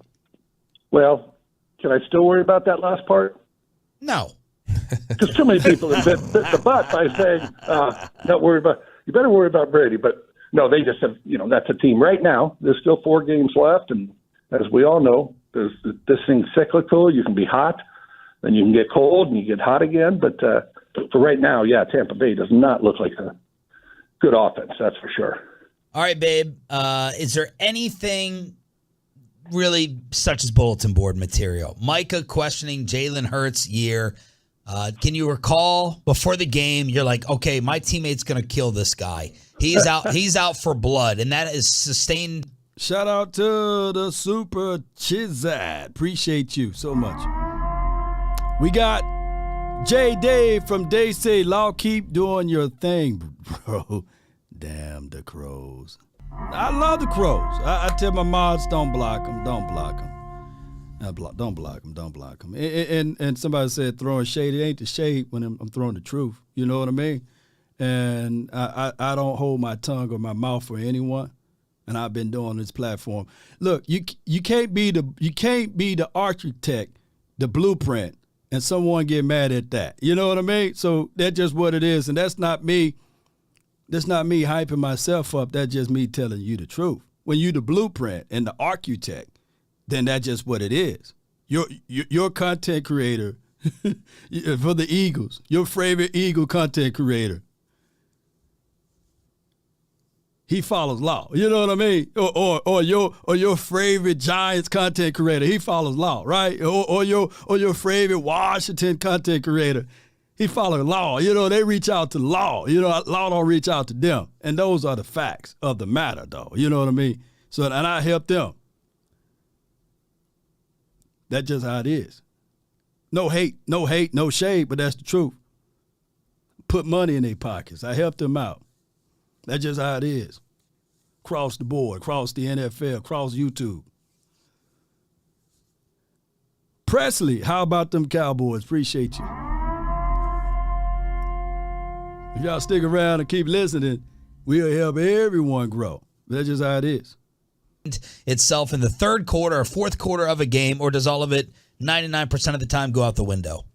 Well, can I still worry about that last part? No. Because too many people have bit the butt by saying, not worry about, you better worry about Brady. But no, they just have, that's a team right now. There's still 4 games left. And as we all know, this thing's cyclical. You can be hot, then you can get cold, and you get hot again. But for right now, yeah, Tampa Bay does not look like a good offense. That's for sure. All right, babe. Is there anything really such as bulletin board material? Micah questioning Jalen Hurts' year. Can you recall before the game, you're like, okay, my teammate's going to kill this guy. He's out. He's out for blood, and that is sustained. Shout out to the Super Chizad. Appreciate you so much. We got J. Dave from Day Say Law. Keep doing your thing, bro. Damn the Crows. I love the Crows. I tell my mods, don't block them. Don't block them. Don't block them. Don't block them. And somebody said throwing shade. It ain't the shade when I'm throwing the truth. You know what I mean? And I don't hold my tongue or my mouth for anyone. And I've been doing this platform. Look, you can't be the architect, the blueprint, and someone get mad at that. You know what I mean? So that's just what it is, and that's not me. That's not me hyping myself up. That's just me telling you the truth. When you the blueprint and the architect, then that's just what it is. Your content creator for the Eagles, your favorite Eagle content creator. He follows law. You know what I mean? Or your favorite Giants content creator, he follows law, right? Or your favorite Washington content creator, he follows law. You know, they reach out to law. You know, law don't reach out to them. And those are the facts of the matter, though. You know what I mean? So, and I help them. That's just how it is. No hate, no shade, but that's the truth. Put money in their pockets. I help them out. That's just how it is. Across the board, across the NFL, across YouTube. Presley, how about them Cowboys? Appreciate you. If y'all stick around and keep listening, We'll help everyone grow. That's just how it is. Itself in the third quarter or fourth quarter of a game, or does all of it 99% of the time go out the window?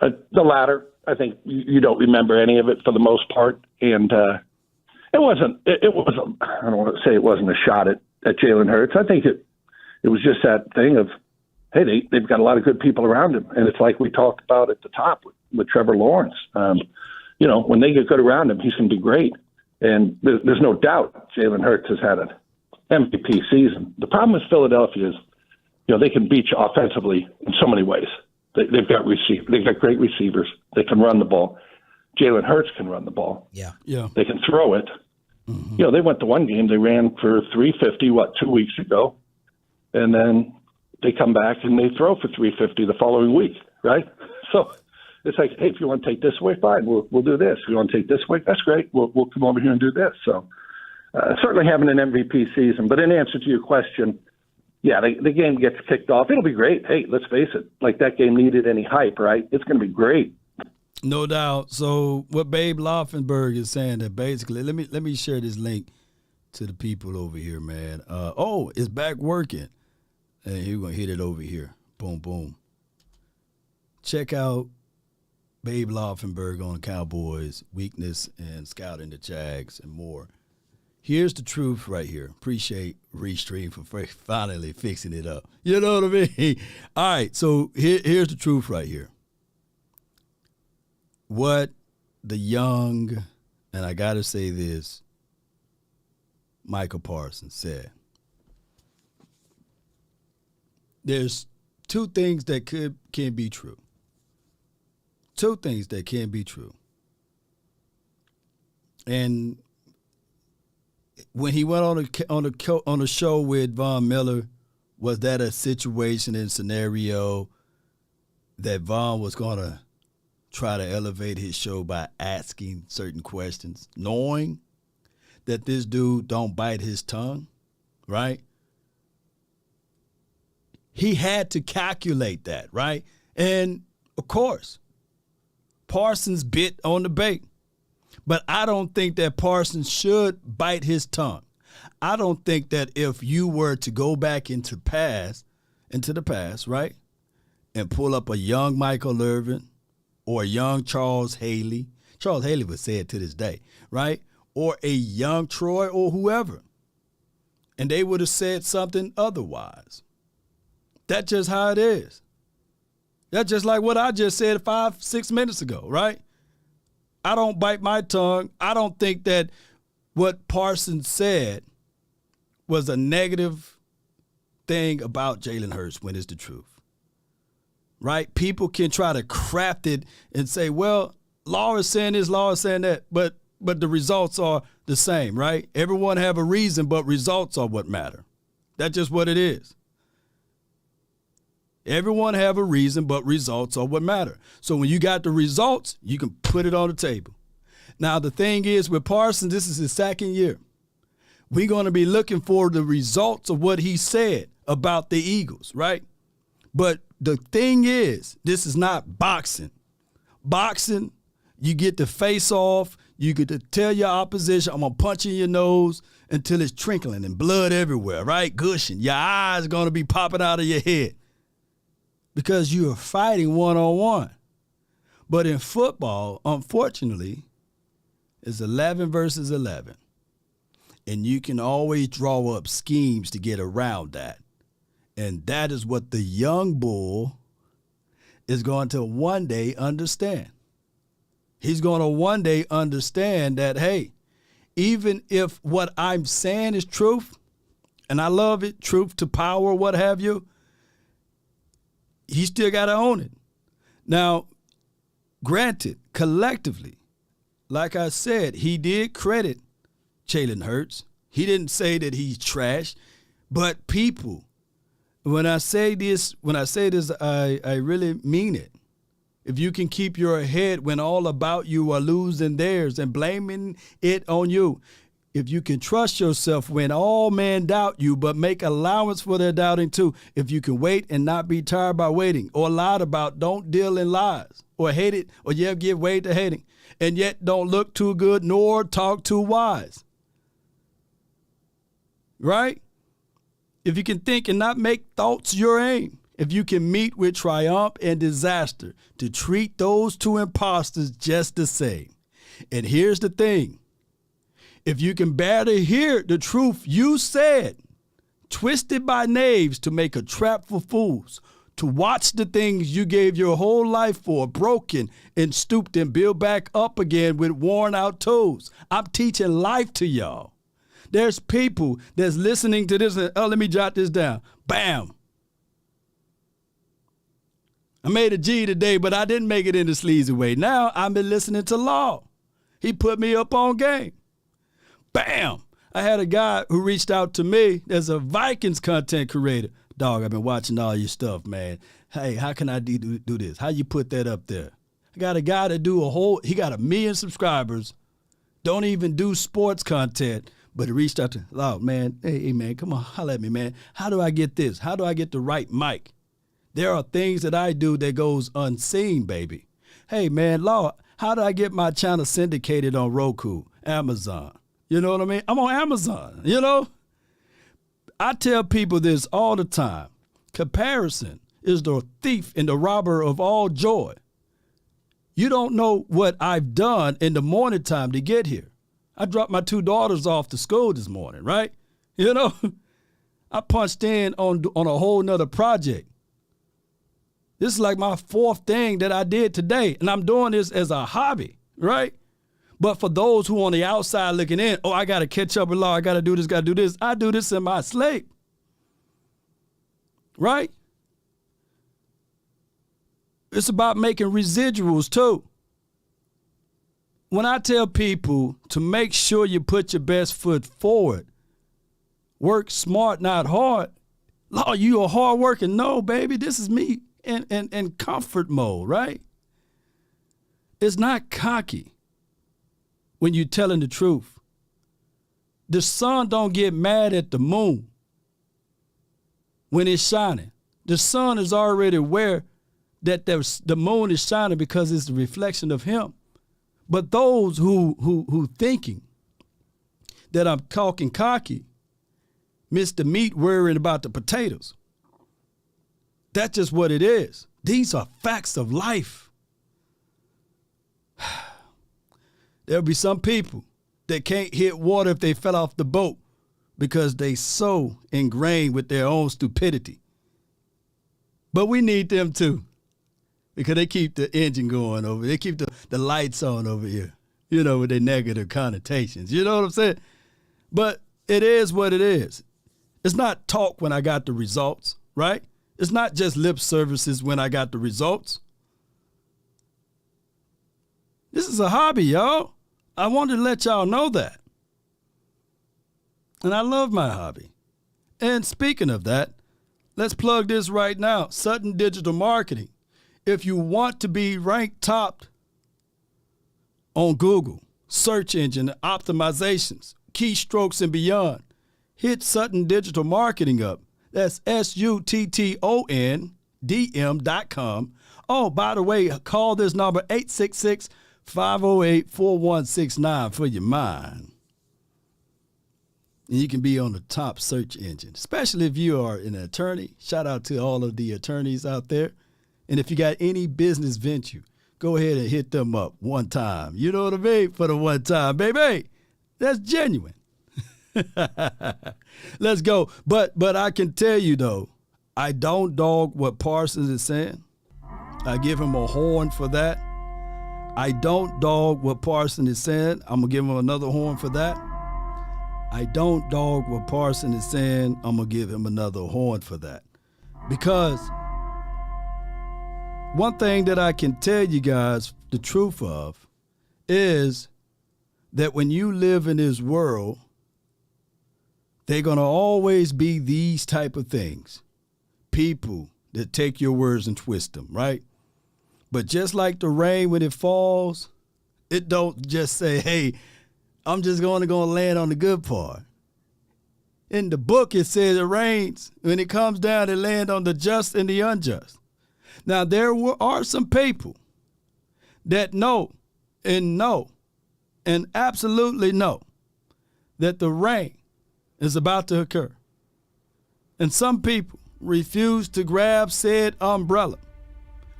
The latter. I think you don't remember any of it for the most part, and it wasn't. It wasn't. I don't want to say it wasn't a shot at Jalen Hurts. I think it was just that thing of, hey, they've got a lot of good people around him, and it's like we talked about at the top with Trevor Lawrence. When they get good around him, he's going to be great, and there's no doubt Jalen Hurts has had an MVP season. The problem with Philadelphia is, they can beat you offensively in so many ways. They've got great receivers. They can run the ball. Jalen Hurts can run the ball. Yeah. They can throw it. Mm-hmm. They went to one game. They ran for 350, 2 weeks ago, and then they come back and they throw for 350 the following week, right? So it's like, hey, if you want to take this way, fine, we'll do this. If you want to take this way, that's great. We'll come over here and do this. So certainly having an MVP season. But in answer to your question, yeah, the game gets kicked off. It'll be great. Hey, let's face it. Like, that game needed any hype, right? It's going to be great. No doubt. So what Babe Laufenberg is saying, that basically, let me share this link to the people over here, man. It's back working. And you're going to hit it over here. Boom, boom. Check out Babe Laufenberg on the Cowboys, weakness and scouting the Jags and more. Here's the truth right here. Appreciate Restream for finally fixing it up. You know what I mean? All right, so here's the truth right here. What the young, and I got to say this, Micah Parsons said. There's two things that can be true. Two things that can be true. And when he went on a show with Von Miller, was that a situation and scenario that Von was going to try to elevate his show by asking certain questions, knowing that this dude don't bite his tongue, right? He had to calculate that, right? And, of course, Parsons bit on the bait. But I don't think that Parsons should bite his tongue. I don't think that if you were to go back into the past, right, and pull up a young Michael Irvin or a young Charles Haley would say it to this day, right, or a young Troy or whoever, and they would have said something otherwise. That's just how it is. That's just like what I just said 5-6 minutes ago, right? I don't bite my tongue. I don't think that what Parsons said was a negative thing about Jalen Hurts when it's the truth, right? People can try to craft it and say, well, Law is saying this, Law is saying that, but the results are the same, right? Everyone have a reason, but results are what matter. That's just what it is. Everyone have a reason, but results are what matter. So when you got the results, you can put it on the table. Now, the thing is, with Parsons, this is his second year. We're going to be looking for the results of what he said about the Eagles, right? But the thing is, this is not boxing. Boxing, you get to face off. You get to tell your opposition, I'm going to punch in your nose until it's trickling and blood everywhere, right? Gushing. Your eyes are going to be popping out of your head, because you are fighting one-on-one. But in football, unfortunately, it's 11 versus 11. And you can always draw up schemes to get around that. And that is what the young bull is going to one day understand. He's going to one day understand that, hey, even if what I'm saying is truth, and I love it, truth to power, what have you, he still got to own it. Now, granted, collectively, like I said, he did credit Jalen Hurts. He didn't say that he's trash. But people, when I say this, I really mean it. If you can keep your head when all about you are losing theirs and blaming it on you, if you can trust yourself when all men doubt you, but make allowance for their doubting too, if you can wait and not be tired by waiting or lied about, don't deal in lies or hated or you ever give way to hating and yet don't look too good nor talk too wise. Right? If you can think and not make thoughts your aim, if you can meet with triumph and disaster, to treat those two impostors just the same. And here's the thing. If you can bear to hear the truth you said, twisted by knaves to make a trap for fools, to watch the things you gave your whole life for broken and stooped and built back up again with worn out toes. I'm teaching life to y'all. There's people that's listening to this and, oh, let me jot this down. Bam. I made a G today, but I didn't make it in the sleazy way. Now I've been listening to Law. He put me up on game. Bam. I had a guy who reached out to me as a Vikings content creator. Dog, I've been watching all your stuff, man. Hey, how can I do this? How you put that up there? I got a guy that he got 1 million subscribers, don't even do sports content, but he reached out to, Law, man, hey, man, come on, holla at me, man. How do I get this? How do I get the right mic? There are things that I do that goes unseen, baby. Hey, man, Law, how do I get my channel syndicated on Roku, Amazon? You know what I mean? I'm on Amazon, you know? I tell people this all the time. Comparison is the thief and the robber of all joy. You don't know what I've done in the morning time to get here. I dropped my 2 daughters off to school this morning, right? You know, I punched in on a whole nother project. This is like my 4th thing that I did today, and I'm doing this as a hobby, right? But for those who on the outside looking in, oh, I got to catch up with Law, I got to do this, got to do this. I do this in my sleep, right? It's about making residuals too. When I tell people to make sure you put your best foot forward, work smart, not hard. Law, you are hard working. No, baby, this is me in comfort mode, right? It's not cocky when you're telling the truth. The sun don't get mad at the moon when it's shining. The sun is already aware that the moon is shining because it's the reflection of him. But those who thinking that I'm talking cocky miss the meat worrying about the potatoes. That's just what it is. These are facts of life. There'll be some people that can't hit water if they fell off the boat because they so ingrained with their own stupidity. But we need them too because they keep the engine going over. They keep the lights on over here, you know, with their negative connotations. You know what I'm saying? But it is what it is. It's not talk when I got the results, right? It's not just lip services when I got the results. This is a hobby, y'all. I wanted to let y'all know that. And I love my hobby. And speaking of that, let's plug this right now. Sutton Digital Marketing. If you want to be ranked top on Google, search engine optimizations, keystrokes and beyond, hit Sutton Digital Marketing up. That's SUTTONDM.com. Oh, by the way, call this number 866-508-4169 for your mind. And you can be on the top search engine, especially if you are an attorney. Shout out to all of the attorneys out there. And if you got any business venture, go ahead and hit them up one time. You know what I mean? For the one time, baby. That's genuine. Let's go. But I can tell you, though, I don't dog what Parsons is saying. I give him a horn for that. I don't dog what Parsons is saying. I'm going to give him another horn for that. I don't dog what Parsons is saying. I'm going to give him another horn for that. Because one thing that I can tell you guys the truth of is that when you live in this world, they're going to always be these type of things. People that take your words and twist them, right? But just like the rain when it falls, it don't just say, hey, I'm just going to land on the good part. In the book, it says it rains. When it comes down, it lands on the just and the unjust. Now, there are some people that know and absolutely know that the rain is about to occur. And some people refuse to grab said umbrella,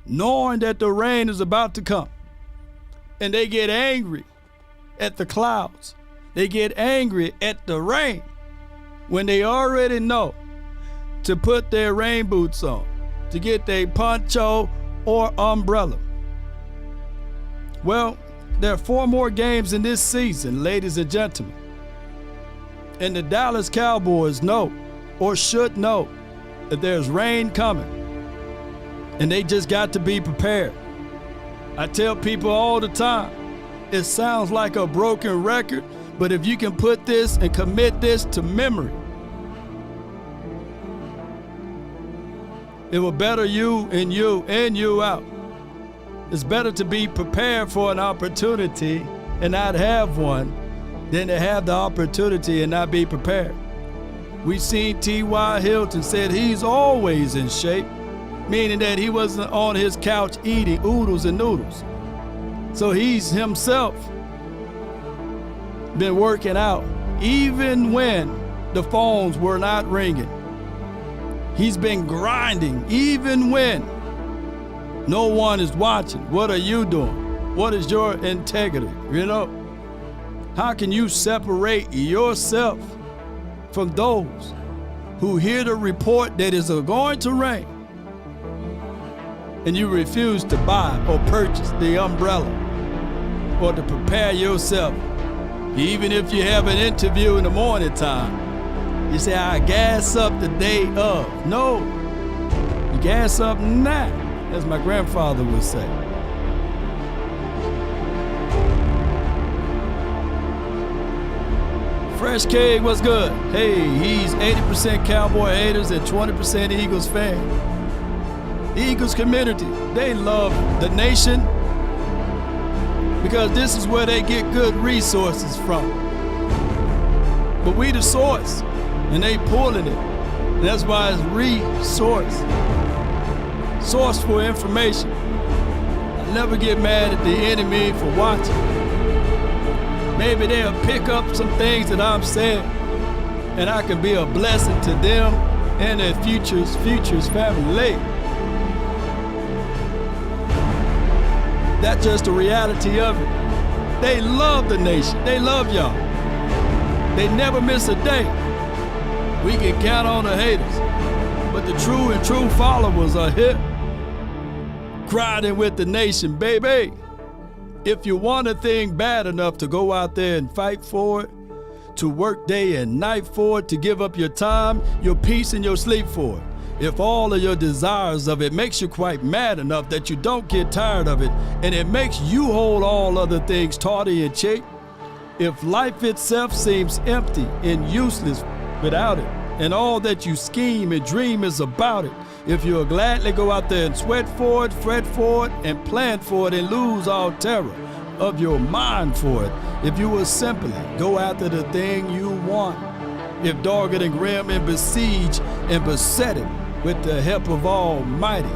knowing that the rain is about to come. And they get angry at the clouds. They get angry at the rain when they already know to put their rain boots on, to get their poncho or umbrella. Well, there are 4 more games in this season, ladies and gentlemen. And the Dallas Cowboys know, or should know, that there's rain coming. And they just got to be prepared. I tell people all the time, it sounds like a broken record, but if you can put this and commit this to memory, it will better you and you out. It's better to be prepared for an opportunity and not have one than to have the opportunity and not be prepared. We've seen T.Y. Hilton said he's always in shape, meaning that he wasn't on his couch eating oodles and noodles. So he's himself been working out even when the phones were not ringing. He's been grinding even when no one is watching. What are you doing? What is your integrity? You know, how can you separate yourself from those who hear the report that it's going to rain and you refuse to buy or purchase the umbrella or to prepare yourself? Even if you have an interview in the morning time, you say, I gas up the day of. No, you gas up now, as my grandfather would say. Fresh Cake, what's good? Hey, he's 80% Cowboy haters and 20% Eagles fan. The Eagles community, they love the nation because this is where they get good resources from. But we the source, and they pulling it. And that's why it's resource. Source for information. I never get mad at the enemy for watching. Maybe they'll pick up some things that I'm saying, and I can be a blessing to them and their futures family. That's just the reality of it. They love the nation. They love y'all. They never miss a day. We can count on the haters, but the true followers are here, grinding with the nation, baby. If you want a thing bad enough to go out there and fight for it, to work day and night for it, to give up your time, your peace, and your sleep for it, if all of your desires of it makes you quite mad enough that you don't get tired of it, and it makes you hold all other things tawdry and cheap, if life itself seems empty and useless without it, and all that you scheme and dream is about it, if you'll gladly go out there and sweat for it, fret for it, and plan for it, and lose all terror of your mind for it, if you will simply go after the thing you want, if dogged and grim and besiege and beset it with the help of Almighty,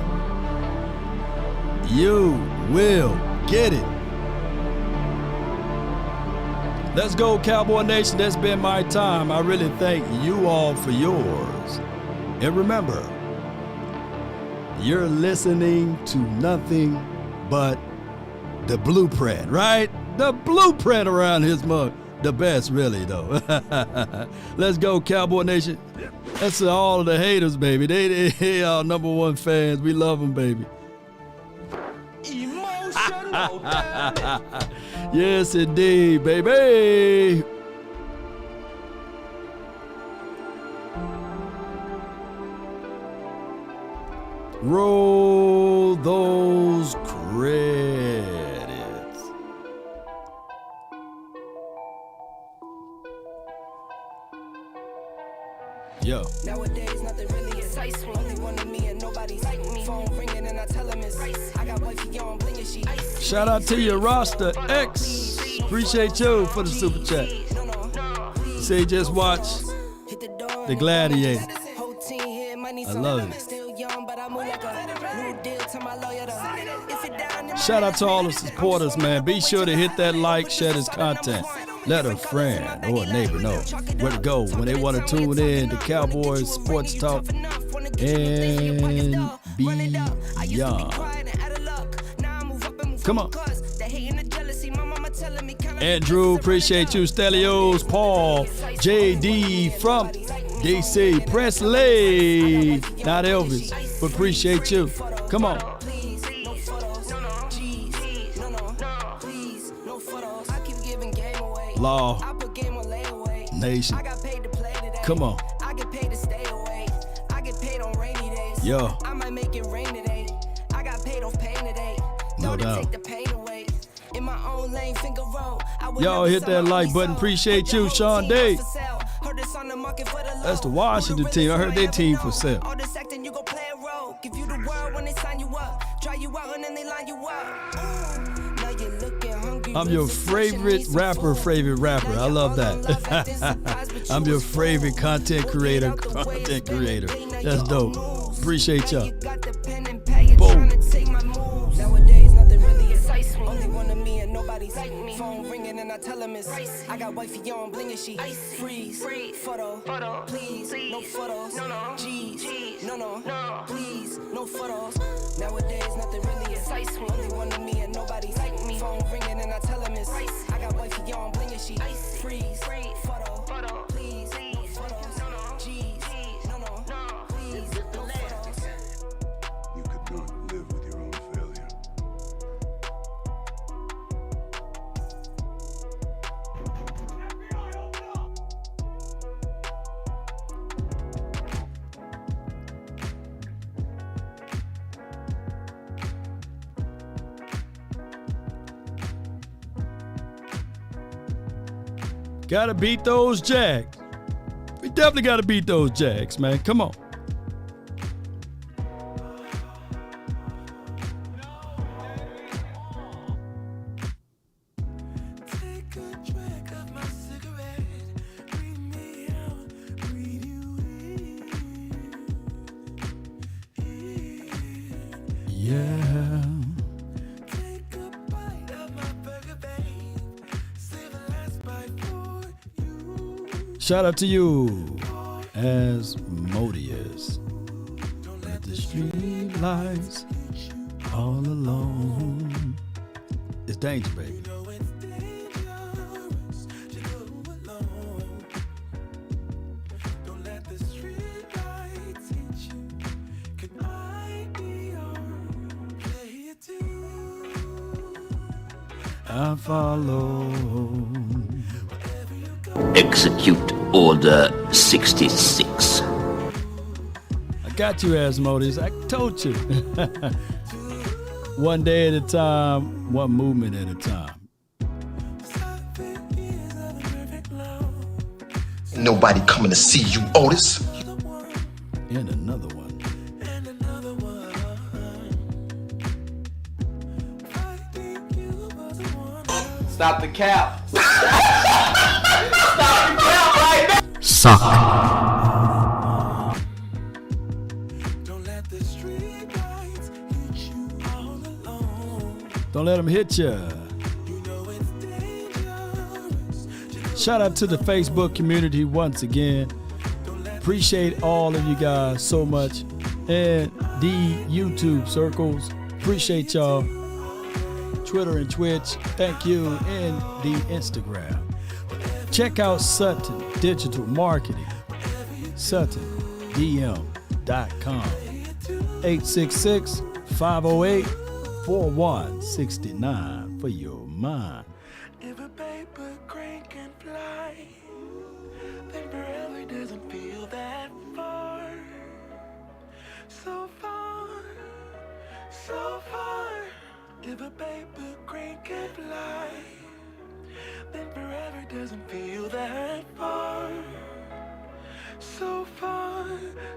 you will get it. Let's go, Cowboy Nation. That's been my time. I really thank you all for yours. And remember, you're listening to nothing but the blueprint, right? The blueprint around his mug. The best, really, though. Let's go, Cowboy Nation. That's all of the haters, baby. They are #1 fans. We love them, baby. Emotional. Yes, indeed, baby. Roll those credits. Yo. Nowadays, nothing really is ice. Only one of me and nobody's like me. Phone ringing and I tell him it's ice. I got wifey on bling and she ice. Shout out to your roster X. Appreciate you for the super chat. Say just watch The Gladiator. I love it. Shout out to all the supporters, man. Be sure to hit that like, share this content. Let a friend or a neighbor know where to go when they want to tune in to Cowboys Sports Talk and beyond. Come on. Andrew, appreciate you. Stelios, Paul, JD from DC, Presley, not Elvis, but appreciate you. Come on. Law Nation. Come on. Yo. No doubt. Y'all hit that like button. Appreciate you, Sean Day. That's the Washington team. I heard their team for sale. I'm your favorite rapper. I love that. I'm your favorite content creator. That's dope. Appreciate y'all. Boom. Nowadays, nothing really excites me. Only one of me and nobody's like me. Phone ringing and I tell him it's ice. I got wifey on bling and she freeze. Photo, please, no photos. No, G's, no, please, no photos. Nowadays, nothing really excites me. Only one of me and nobody's like me. Phone ringing and I tell him it's ice. I got wifey on bling and she freeze. Photo, please, no photos. G's, no, please, no photos. You could not live with your own failure. Gotta beat those Jags. We definitely gotta beat those Jags, man. Come on. Yeah. Shout out to you, Asmodeus. At the street lights, all alone. It's danger, baby. I follow. Execute Order 66. I got you, Asmodeus. I told you. One day at a time, one movement at a time. Nobody coming to see you, Otis. And another one. Stop the cap. Suck. Don't let them hit you. Shout out to the Facebook community once again. Appreciate all of you guys so much. And the YouTube circles. Appreciate y'all. Twitter and Twitch. Thank you. And the Instagram. Check out Sutton Digital Marketing. SuttonDM.com. 866-508-4169 for your mind. If a paper crane can fly, then forever doesn't feel that far. So far, so far. If a paper crane can fly, then forever doesn't feel that far. So far,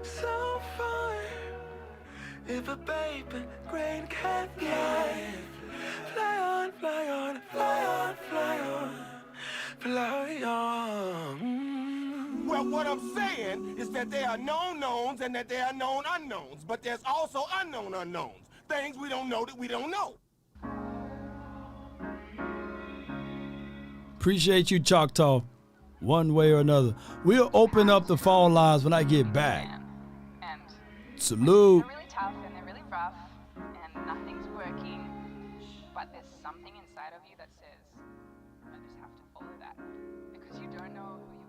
so far. If a paper crane can fly, fly on, fly on, fly on, fly on, fly on. Well, what I'm saying is that there are known knowns and that there are known unknowns, but there's also unknown unknowns. Things we don't know that we don't know. Appreciate you, Choctaw, one way or another. We'll open up the phone lines when I get back. Salute. They're really tough and they're really rough and nothing's working, but there's something inside of you that says, I just have to follow that because you don't know who